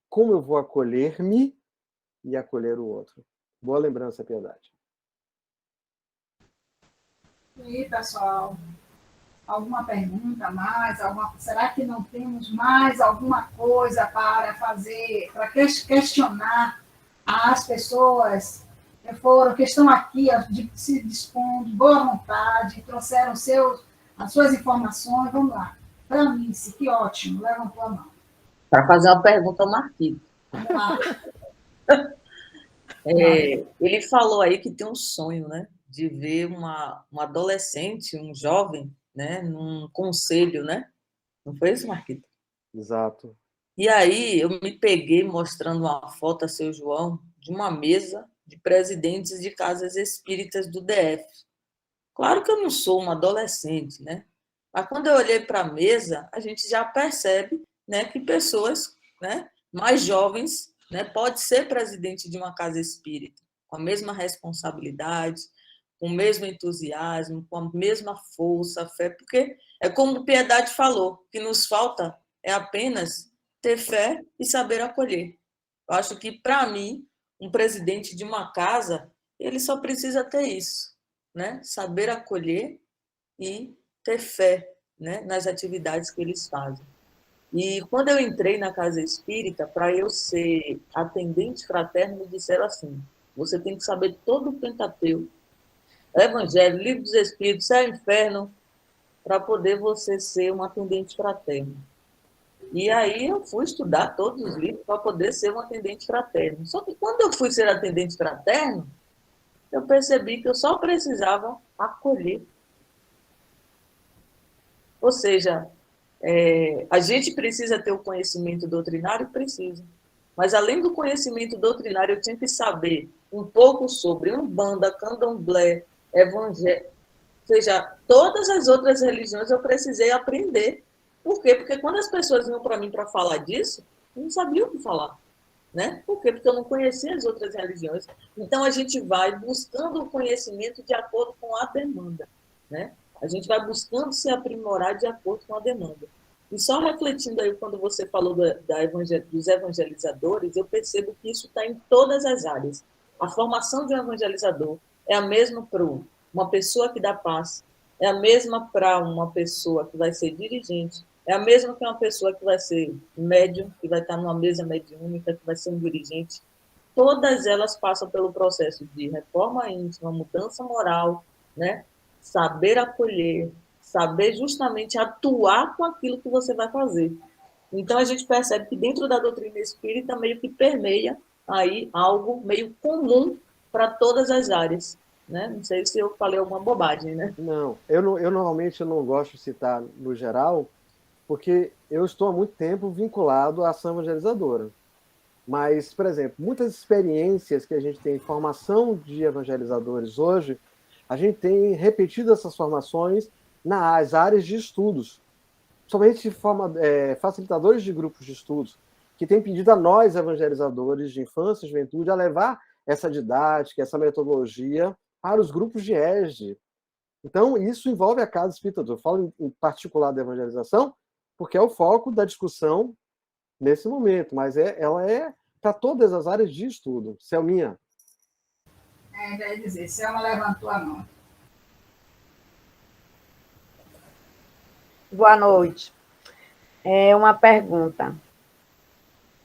como eu vou acolher-me e acolher o outro. Boa lembrança, Piedade. E aí, pessoal, alguma pergunta mais? Será que não temos mais alguma coisa para fazer, para questionar as pessoas que estão aqui, se dispondo, de boa vontade, trouxeram as suas informações? Vamos lá. Branice, que ótimo, levantou a mão. Para fazer uma pergunta ao Marquito. Vamos lá. Ele falou aí que tem um sonho, né? De ver uma adolescente, um jovem, né, num conselho, né? Não foi isso, Marquito? Exato. E aí eu me peguei mostrando uma foto a seu João de uma mesa de presidentes de casas espíritas do DF. Claro que eu não sou uma adolescente, né? Mas quando eu olhei para a mesa, a gente já percebe, né, que pessoas, né, mais jovens, né, pode ser presidente de uma casa espírita, com a mesma responsabilidade, com o mesmo entusiasmo, com a mesma força, fé, porque é como Piedade falou, o que nos falta é apenas ter fé e saber acolher. Eu acho que, para mim, um presidente de uma casa, ele só precisa ter isso, né? Saber acolher e ter fé, né, nas atividades que eles fazem. E quando eu entrei na casa espírita, para eu ser atendente fraterno, me disseram assim: você tem que saber todo o Pentateuco, Evangelho, Livro dos Espíritos, Céu e Inferno, para poder você ser um atendente fraterno. E aí eu fui estudar todos os livros para poder ser um atendente fraterno. Só que quando eu fui ser atendente fraterno, eu percebi que eu só precisava acolher. Ou seja, a gente precisa ter o conhecimento doutrinário? Precisa. Mas, além do conhecimento doutrinário, eu tinha que saber um pouco sobre Umbanda, Candomblé, Evangelho, ou seja, todas as outras religiões eu precisei aprender. Por quê? Porque quando as pessoas vinham para mim para falar disso, eu não sabia o que falar. Né? Por quê? Porque eu não conhecia as outras religiões. Então, a gente vai buscando o conhecimento de acordo com a demanda. Né? A gente vai buscando se aprimorar de acordo com a demanda. E só refletindo aí, quando você falou dos evangelizadores, eu percebo que isso está em todas as áreas. A formação de um evangelizador é a mesma para uma pessoa que dá paz, é a mesma para uma pessoa que vai ser dirigente, é a mesma que uma pessoa que vai ser médium, que vai estar numa mesa mediúnica, que vai ser um dirigente. Todas elas passam pelo processo de reforma íntima, mudança moral, né? Saber acolher, saber justamente atuar com aquilo que você vai fazer. Então, a gente percebe que dentro da doutrina espírita meio que permeia aí algo meio comum para todas as áreas. Né? Não sei se eu falei alguma bobagem, né? Não, eu normalmente não gosto de citar no geral, porque eu estou há muito tempo vinculado à ação evangelizadora. Mas, por exemplo, muitas experiências que a gente tem em formação de evangelizadores hoje, a gente tem repetido essas formações nas áreas de estudos, somente facilitadores de grupos de estudos, que têm pedido a nós, evangelizadores de infância e juventude, a levar essa didática, essa metodologia para os grupos de ESD. Então, isso envolve a Casa Espírita. Eu falo em particular da evangelização, porque é o foco da discussão nesse momento, mas ela é para todas as áreas de estudo. Selminha. Já ia dizer, Selma levantou a mão. Boa noite. Uma pergunta.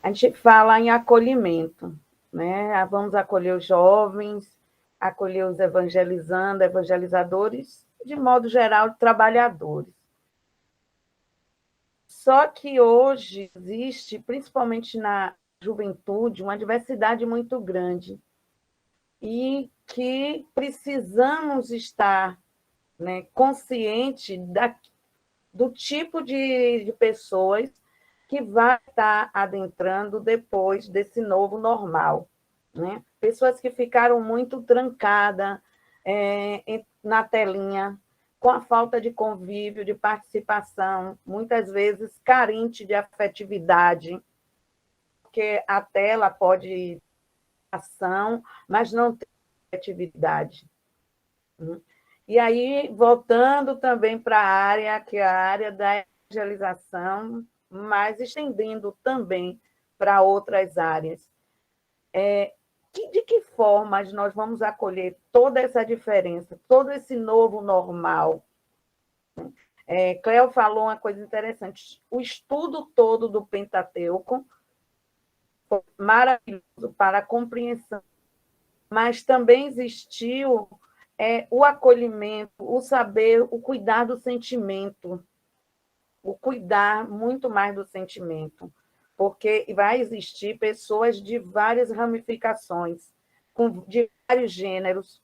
A gente fala em acolhimento, né? Vamos acolher os jovens, acolher os evangelizadores, de modo geral, trabalhadores. Só que hoje existe, principalmente na juventude, uma diversidade muito grande e que precisamos estar, né, consciente do tipo de pessoas que vai estar adentrando depois desse novo normal. Né? Pessoas que ficaram muito trancadas na telinha, com a falta de convívio, de participação, muitas vezes carente de afetividade, porque a tela pode ter ação, mas não tem afetividade. E aí, voltando também para a área, que é a área da evangelização, mas estendendo também para outras áreas. De que formas nós vamos acolher toda essa diferença, todo esse novo normal? Cleo falou uma coisa interessante. O estudo todo do Pentateuco foi maravilhoso para a compreensão, mas também existiu o acolhimento, o saber, o cuidar do sentimento, o cuidar muito mais do sentimento, porque vai existir pessoas de várias ramificações, de vários gêneros,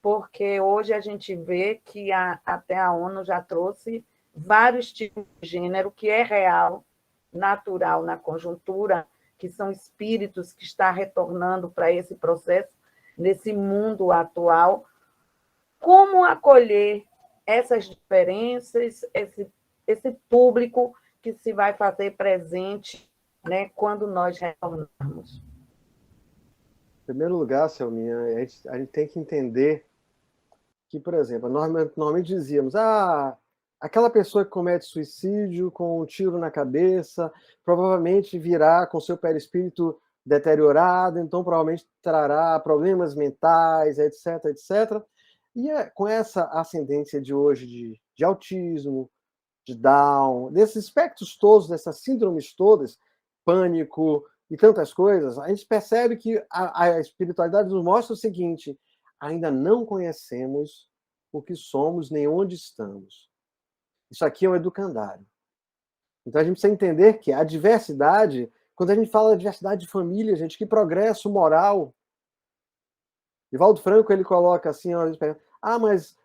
porque hoje a gente vê que até a ONU já trouxe vários tipos de gênero, que é real, natural na conjuntura, que são espíritos que estão retornando para esse processo, nesse mundo atual. Como acolher essas diferenças, esse público que se vai fazer presente, né, quando nós retornarmos? Em primeiro lugar, Selminha, a gente tem que entender que, por exemplo, normalmente dizíamos, aquela pessoa que comete suicídio com um tiro na cabeça provavelmente virá com seu perispírito deteriorado, então provavelmente trará problemas mentais, etc, etc. E com essa ascendência de hoje de autismo, de Down, desses espectros todos, dessas síndromes todas, pânico e tantas coisas, a gente percebe que a espiritualidade nos mostra o seguinte: ainda não conhecemos o que somos nem onde estamos. Isso aqui é um educandário. Então a gente precisa entender que a diversidade, quando a gente fala da diversidade de família, gente, que progresso moral. Divaldo Franco, ele coloca assim, mas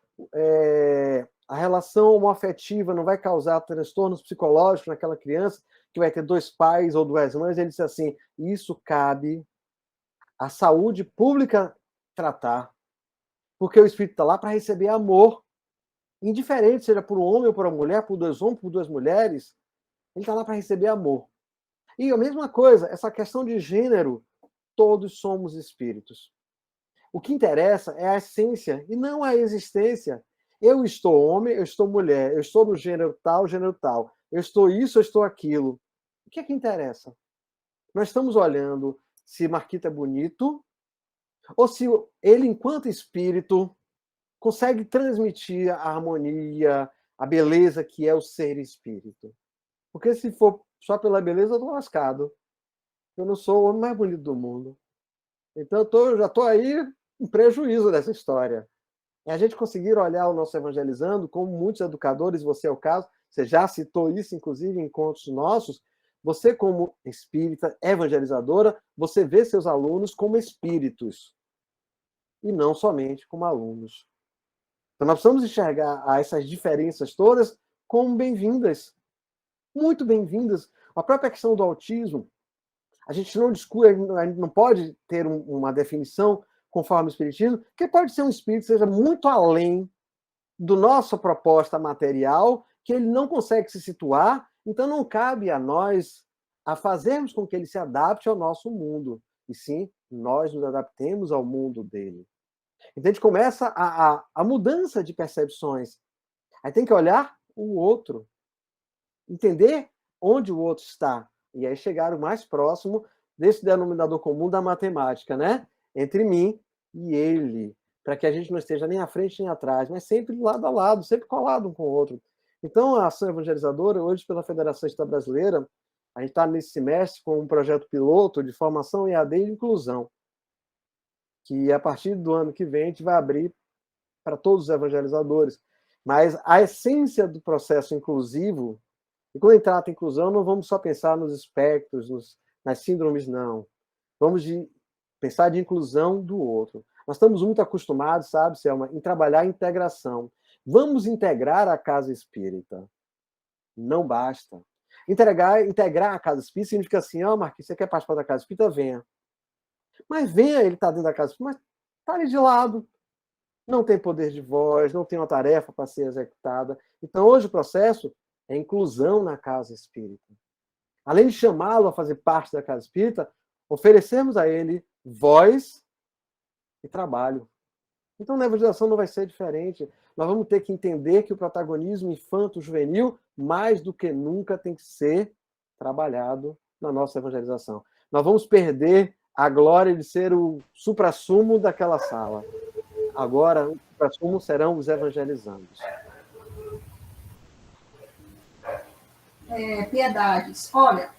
a relação homoafetiva não vai causar transtornos psicológicos naquela criança que vai ter 2 pais ou 2 mães? Ele diz assim, isso cabe à saúde pública tratar, porque o espírito está lá para receber amor, indiferente, seja por um homem ou por uma mulher, por 2 homens, por 2 mulheres, ele está lá para receber amor. E a mesma coisa, essa questão de gênero, todos somos espíritos. O que interessa é a essência e não a existência. Eu estou homem, eu estou mulher, eu estou no gênero tal, eu estou isso, eu estou aquilo. O que é que interessa? Nós estamos olhando se Marquito é bonito ou se ele, enquanto espírito, consegue transmitir a harmonia, a beleza que é o ser espírito. Porque se for só pela beleza, eu estou lascado. Eu não sou o homem mais bonito do mundo. Então, eu já estou aí em prejuízo dessa história. É a gente conseguir olhar o nosso evangelizando, como muitos educadores, você é o caso, você já citou isso, inclusive, em encontros nossos, você, como espírita, evangelizadora, você vê seus alunos como espíritos, e não somente como alunos. Então, nós precisamos enxergar essas diferenças todas como bem-vindas, muito bem-vindas. A própria questão do autismo, a gente não discute, a gente não pode ter uma definição conforme o espiritismo, que pode ser um espírito que seja muito além da nossa proposta material, que ele não consegue se situar, então não cabe a nós a fazermos com que ele se adapte ao nosso mundo, e sim, nós nos adaptemos ao mundo dele. Então a gente começa a mudança de percepções. Aí tem que olhar o outro, entender onde o outro está, e aí chegar o mais próximo desse denominador comum da matemática, né? Entre mim e ele, para que a gente não esteja nem à frente nem atrás, mas sempre lado a lado, sempre colado um com o outro. Então, a ação evangelizadora, hoje, pela Federação Espírita Brasileira, a gente está nesse semestre com um projeto piloto de formação EAD e inclusão, que a partir do ano que vem a gente vai abrir para todos os evangelizadores. Mas a essência do processo inclusivo, e quando a gente trata inclusão, não vamos só pensar nos espectros, nas síndromes, não. Vamos pensar de inclusão do outro. Nós estamos muito acostumados, sabe, Selma, em trabalhar a integração. Vamos integrar a casa espírita. Não basta. Integrar a casa espírita significa assim, Marquinhos, você quer participar da casa espírita? Venha. Mas venha, ele está dentro da casa espírita, mas está ali de lado. Não tem poder de voz, não tem uma tarefa para ser executada. Então, hoje o processo é inclusão na casa espírita. Além de chamá-lo a fazer parte da casa espírita, oferecermos a ele voz e trabalho. Então, na evangelização não vai ser diferente. Nós vamos ter que entender que o protagonismo infanto-juvenil, mais do que nunca, tem que ser trabalhado na nossa evangelização. Nós vamos perder a glória de ser o suprassumo daquela sala. Agora, o suprassumo serão os evangelizandos. Piedades, olha,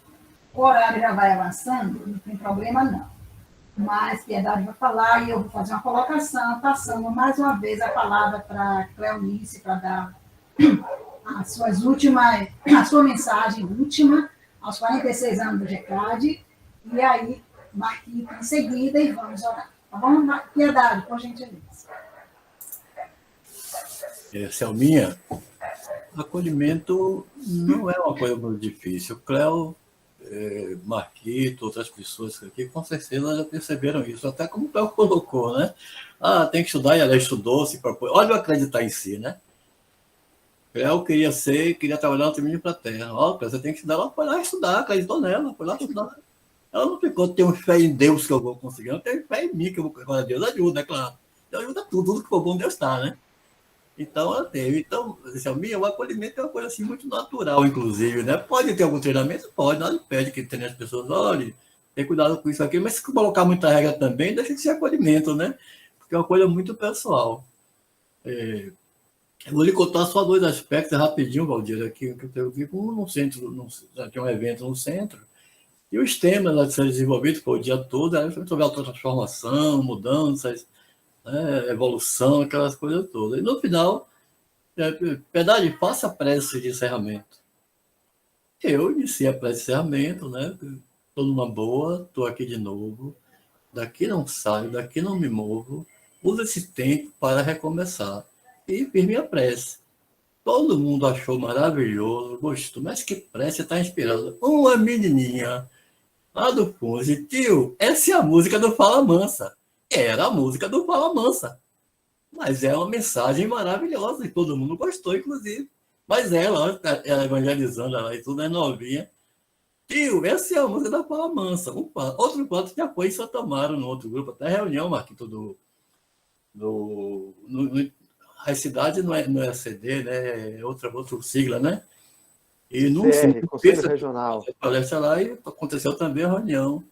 o horário já vai avançando, não tem problema não. Mas Piedade vai falar e eu vou fazer uma colocação, passando mais uma vez a palavra para Cleonice, para dar a sua mensagem última, aos 46 anos do GECAD, e aí, Marquinhos em seguida, e vamos orar. Tá bom, Piedade, por gentileza. Selminha, Acolhimento não é uma coisa muito difícil. O Cléo, Marquito, outras pessoas aqui, com certeza já perceberam isso, até como o Cléo colocou, né? Ah, tem que estudar, e ela estudou, se propôs. Olha o acreditar em si, né? Cléo queria trabalhar no Caminho para a Terra. Ó, Cléo, você tem que estudar, ela foi lá estudar, acreditou nela, foi lá estudar. Ela não ficou, tenho fé em Deus que eu vou conseguir, ela tem fé em mim que eu vou conseguir. Deus ajuda, é claro. Deus ajuda tudo que for bom, Deus está, né? Então, ela teve. Então, o acolhimento é uma coisa assim, muito natural, inclusive, né? Pode ter algum treinamento? Pode, nada impede que treine as pessoas, olha, tem cuidado com isso aqui, mas se colocar muita regra também, deixa de ser acolhimento, né? Porque é uma coisa muito pessoal. Eu vou lhe contar só 2 aspectos rapidinho, Valdir, aqui, que eu vi no centro, já tinha um evento no centro, e os temas lá de ser desenvolvidos por o dia todo, era sobre a transformação, mudanças, né, evolução, aquelas coisas todas. E no final, Piedade, faça a prece de encerramento. Eu iniciei a prece de encerramento, né? Estou numa boa, estou aqui de novo, daqui não saio, daqui não me movo, uso esse tempo para recomeçar. E fiz minha prece. Todo mundo achou maravilhoso, gostou, mas que prece está inspirando. Uma menininha lá do fundo, disse, tio, essa é a música do Fala Mansa. Era a música do Fala Mansa. Mas é uma mensagem maravilhosa e todo mundo gostou, inclusive. Mas ela evangelizando, ela e tudo, é novinha. Tio, essa é a música da Fala Mansa. Outro quadro já foi em Santa Amaro, no outro grupo, até reunião, Marquito, a cidade não é CD, né? É outra sigla, né? E no Conselho Regional. Palestra lá e aconteceu também a reunião.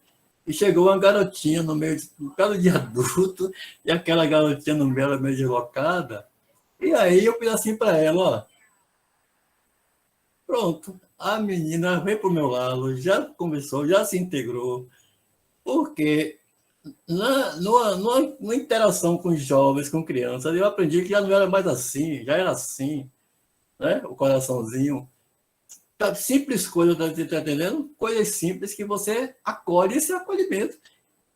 E chegou uma garotinha no meio de um bocado de adulto, e aquela garotinha no meio, meio deslocada. E aí eu fiz assim para ela, ó. Pronto, a menina veio para o meu lado, já conversou, já se integrou, porque numa interação com jovens, com crianças, eu aprendi que já não era mais assim, já era assim, né? O coraçãozinho. Simples coisas, tá entendendo? Coisas simples que você acolhe esse acolhimento.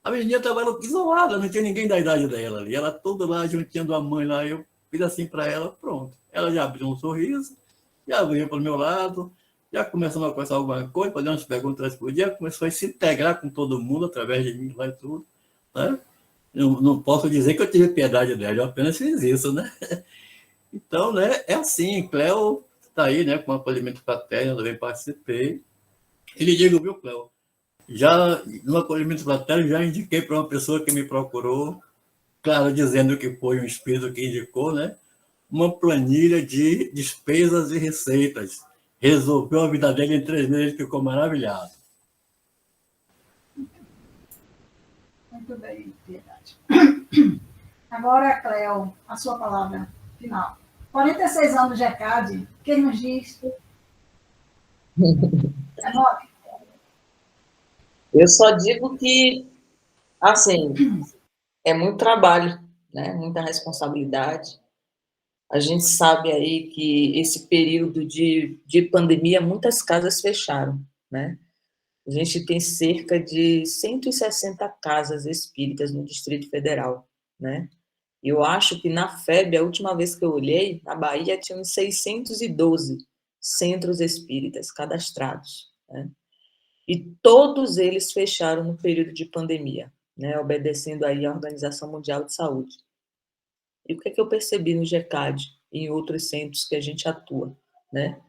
A menina estava isolada, não tinha ninguém da idade dela ali. Ela toda lá, juntinha da mãe lá, eu fiz assim para ela, pronto. Ela já abriu um sorriso, já veio para o meu lado, já começou a conversar alguma coisa, fazer umas perguntas por dia, começou a se integrar com todo mundo através de mim lá e tudo, né? Eu não posso dizer que eu tive piedade dela, eu apenas fiz isso, né? Então, né, é assim, Cléo está aí, né, com acolhimento fraterno, eu também participei. E lhe digo, viu, Cléo, já no acolhimento fraterno, já indiquei para uma pessoa que me procurou, claro, dizendo que foi um espírito que indicou, né, uma planilha de despesas e receitas. Resolveu a vida dele em 3 meses, ficou maravilhado. Muito bem, Piedade. Agora, Cléo, a sua palavra final. 46 anos de ECAD, quem nos diz? É 9. Eu só digo que, assim, é muito trabalho, né? Muita responsabilidade. A gente sabe aí que esse período de pandemia, muitas casas fecharam, né? A gente tem cerca de 160 casas espíritas no Distrito Federal, né? Eu acho que na FEB, a última vez que eu olhei, na Bahia tinha uns 612 centros espíritas cadastrados, né? E todos eles fecharam no período de pandemia, né? Obedecendo aí a Organização Mundial de Saúde. E o que é que eu percebi no GECAD e em outros centros que a gente atua, né?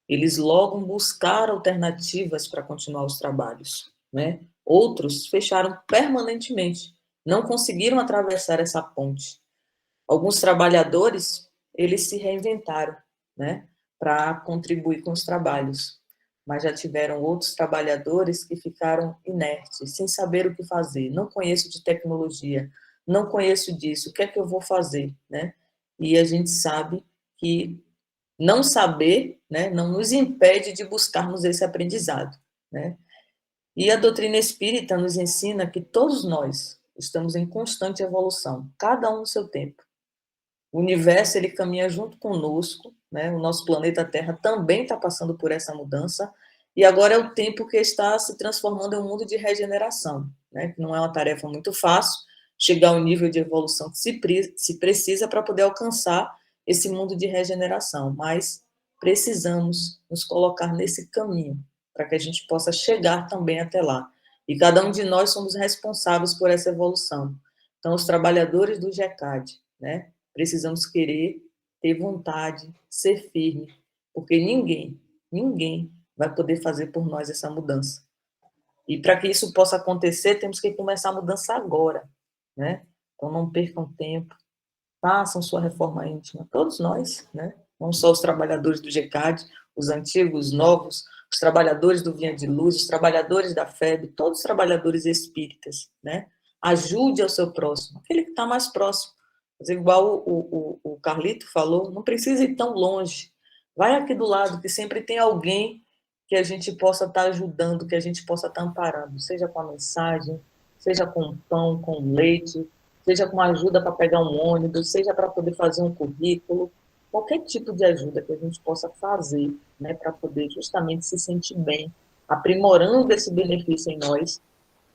Eles logo buscaram alternativas para continuar os trabalhos, né? Outros fecharam permanentemente, não conseguiram atravessar essa ponte. Alguns trabalhadores, eles se reinventaram, né, para contribuir com os trabalhos, mas já tiveram outros trabalhadores que ficaram inertes, sem saber o que fazer. Não conheço de tecnologia, não conheço disso, o que é que eu vou fazer, né? E a gente sabe que não saber, né, não nos impede de buscarmos esse aprendizado, né? E a doutrina espírita nos ensina que todos nós estamos em constante evolução, cada um no seu tempo. O universo, ele caminha junto conosco, né? O nosso planeta Terra também está passando por essa mudança, e agora é o tempo que está se transformando em um mundo de regeneração, né? Que não é uma tarefa muito fácil, chegar ao nível de evolução que se precisa para poder alcançar esse mundo de regeneração, mas precisamos nos colocar nesse caminho, para que a gente possa chegar também até lá. E cada um de nós somos responsáveis por essa evolução. Então, os trabalhadores do GECAD, né, precisamos querer, ter vontade, ser firme, porque ninguém vai poder fazer por nós essa mudança. E para que isso possa acontecer, temos que começar a mudança agora, né? Então, não percam tempo, façam sua reforma íntima, todos nós, né? Não só os trabalhadores do GECAD, os antigos, os novos, os trabalhadores do Vinha de Luz, os trabalhadores da FEB, todos os trabalhadores espíritas, né? Ajude ao seu próximo, aquele que está mais próximo. Mas igual o Carlito falou, não precisa ir tão longe. Vai aqui do lado, que sempre tem alguém que a gente possa estar ajudando, que a gente possa estar amparando, seja com a mensagem, seja com pão, com leite, seja com ajuda para pegar um ônibus, seja para poder fazer um currículo, qualquer tipo de ajuda que a gente possa fazer, né, para poder justamente se sentir bem, aprimorando esse benefício em nós,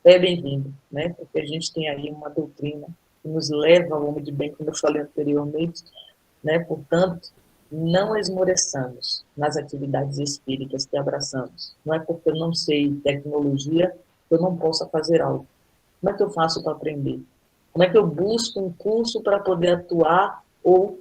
é bem-vindo, né, porque a gente tem aí uma doutrina que nos leva ao homem de bem, como eu falei anteriormente, né, portanto, não esmoreçamos nas atividades espíritas que abraçamos. Não é porque eu não sei tecnologia que eu não possa fazer algo. Como é que eu faço para aprender? Como é que eu busco um curso para poder atuar ou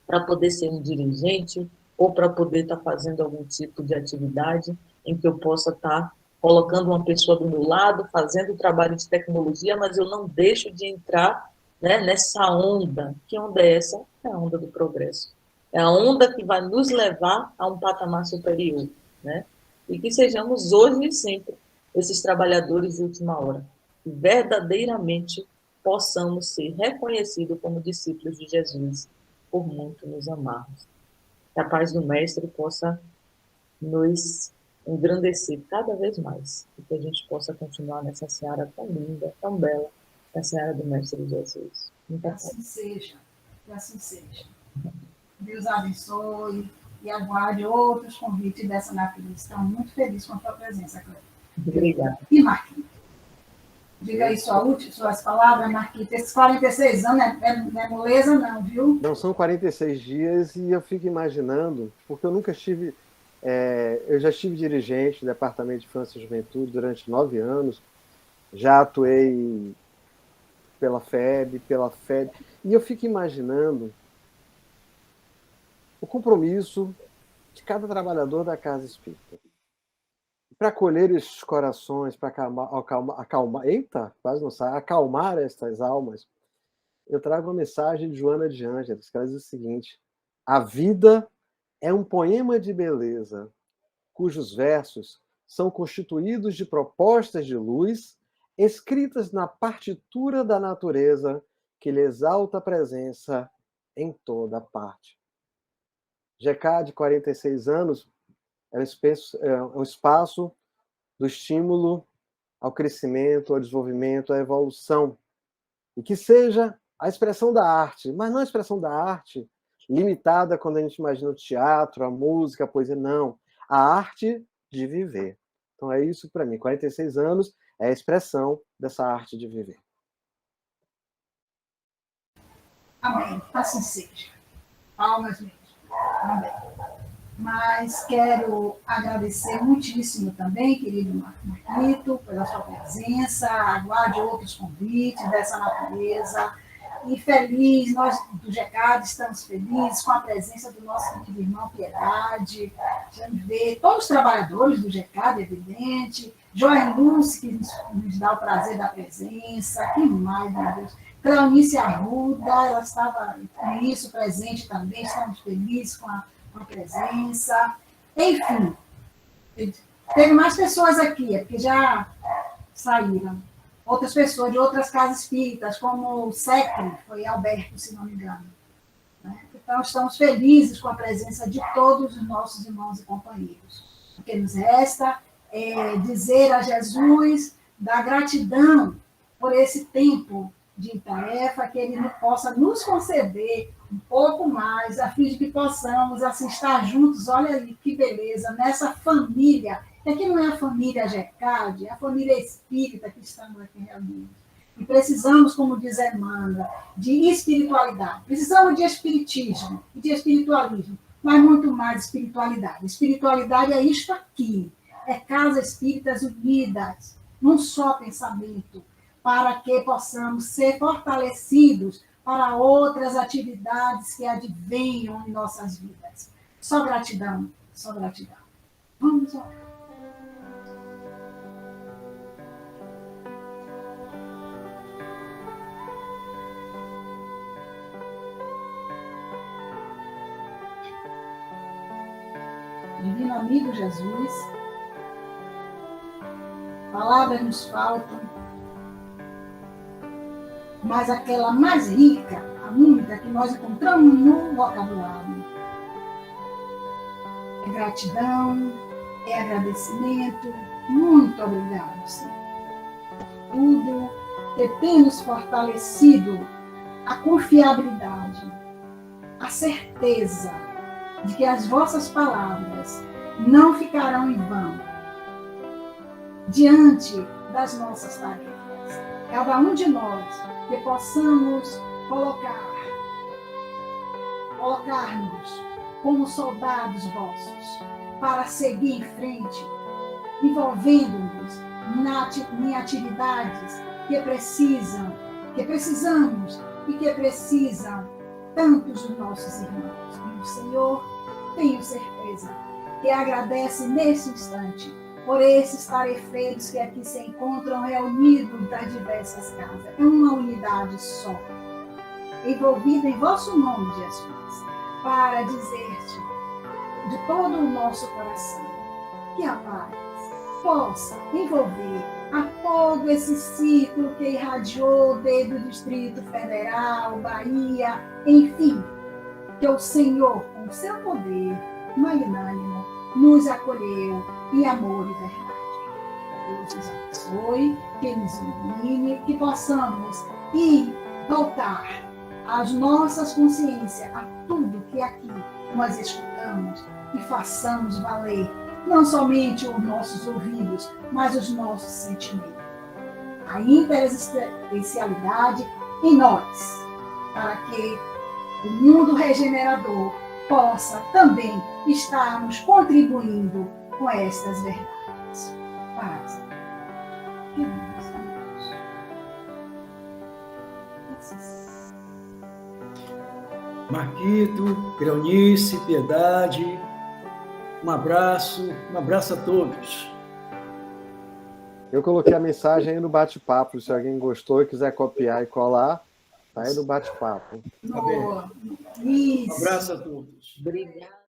para poder ser um dirigente ou para poder estar fazendo algum tipo de atividade em que eu possa estar colocando uma pessoa do meu lado, fazendo trabalho de tecnologia, mas eu não deixo de entrar, né, nessa onda. Que onda é essa? É a onda do progresso. É a onda que vai nos levar a um patamar superior, né? E que sejamos hoje e sempre esses trabalhadores de última hora, que verdadeiramente possamos ser reconhecidos como discípulos de Jesus, por muito nos amarmos. Que a paz do Mestre possa nos engrandecer cada vez mais, e que a gente possa continuar nessa seara tão linda, tão bela, a seara do Mestre Jesus. Que assim seja, que assim seja. Deus abençoe e aguarde outros convites dessa natureza. Estamos muito felizes com a tua presença, Cleber. Obrigada. E Marquinhos? Diga aí suas palavras, Marquinhos. Esses 46 anos não é moleza, não, viu? Não, são 46 dias e eu fico imaginando, porque eu nunca estive... eu já estive dirigente do Departamento de Infância e Juventude durante 9 anos, já atuei pela FEB, e eu fico imaginando o compromisso de cada trabalhador da casa espírita. Para acolher esses corações, para acalmar estas almas, eu trago uma mensagem de Joana de Ângeles, que ela diz o seguinte: a vida é um poema de beleza, cujos versos são constituídos de propostas de luz, escritas na partitura da natureza, que lhe exalta a presença em toda parte. GECAD, 46 anos, é um espaço do estímulo ao crescimento, ao desenvolvimento, à evolução. E que seja a expressão da arte, mas não a expressão da arte limitada quando a gente imagina o teatro, a música, a poesia, não. A arte de viver. Então é isso para mim. 46 anos é a expressão dessa arte de viver. Amém. Assim seja. Palmas mesmo. Amém. Mas quero agradecer muitíssimo também, querido Marquito, pela sua presença, aguarde outros convites dessa natureza. E feliz, nós do GECAD estamos felizes com a presença do nosso querido irmão Piedade, vamos ver todos os trabalhadores do GECAD, evidente, Joia Lúcia, que nos dá o prazer da presença, que mais, meu Deus, Cleonice Arruda, ela estava com isso presente também, estamos felizes com a presença. Enfim, teve mais pessoas aqui, porque já saíram. Outras pessoas de outras casas espíritas, como o Secre, foi Alberto, se não me engano. Então, estamos felizes com a presença de todos os nossos irmãos e companheiros. O que nos resta é dizer a Jesus da gratidão por esse tempo de tarefa, que ele possa nos conceder um pouco mais, a fim de que possamos assim, estar juntos, olha aí que beleza, nessa família. E aqui não é a família GECAD, é a família espírita que estamos aqui reunidos. E precisamos, como diz Emmanuel, de espiritualidade. Precisamos de espiritismo e de espiritualismo. mas muito mais espiritualidade. Espiritualidade é isto aqui, é Casa Espíritas Unidas, num só pensamento, para que possamos ser fortalecidos para outras atividades que advenham em nossas vidas. Só gratidão, só gratidão. Vamos orar. Divino amigo Jesus, palavras nos faltam, mas aquela mais rica, a única que nós encontramos no vocabulário, é gratidão, é agradecimento. Muito obrigado, Senhor. Tudo que tem nos fortalecido a confiabilidade, a certeza de que as vossas palavras não ficarão em vão diante das nossas tarefas. Cada um de nós que possamos colocar-nos como soldados vossos para seguir em frente, envolvendo-nos em atividades que precisamos e que precisam tantos dos nossos irmãos. E o Senhor, tenho certeza, que agradece nesse instante por esses tarefeiros que aqui se encontram reunidos das diversas casas. É uma unidade só, envolvida em vosso nome, Jesus, para dizer-te de todo o nosso coração que a paz possa envolver a todo esse ciclo que irradiou desde o Distrito Federal, Bahia, enfim, que o Senhor, com o seu poder magnânimo, nos acolheu em amor e verdade. Deus nos abençoe, que nos ilumine, que possamos ir voltar às nossas consciências, a tudo que aqui nós escutamos e façamos valer não somente os nossos ouvidos, mas os nossos sentimentos. A interexistencialidade em nós, para que o mundo regenerador possa também estarmos contribuindo com estas verdades. Paz. Marquito, Creonice, Piedade, um abraço a todos. Eu coloquei a mensagem aí no bate-papo, se alguém gostou e quiser copiar e colar, tá aí no bate-papo. Tá bem. Um abraço a todos. Obrigada.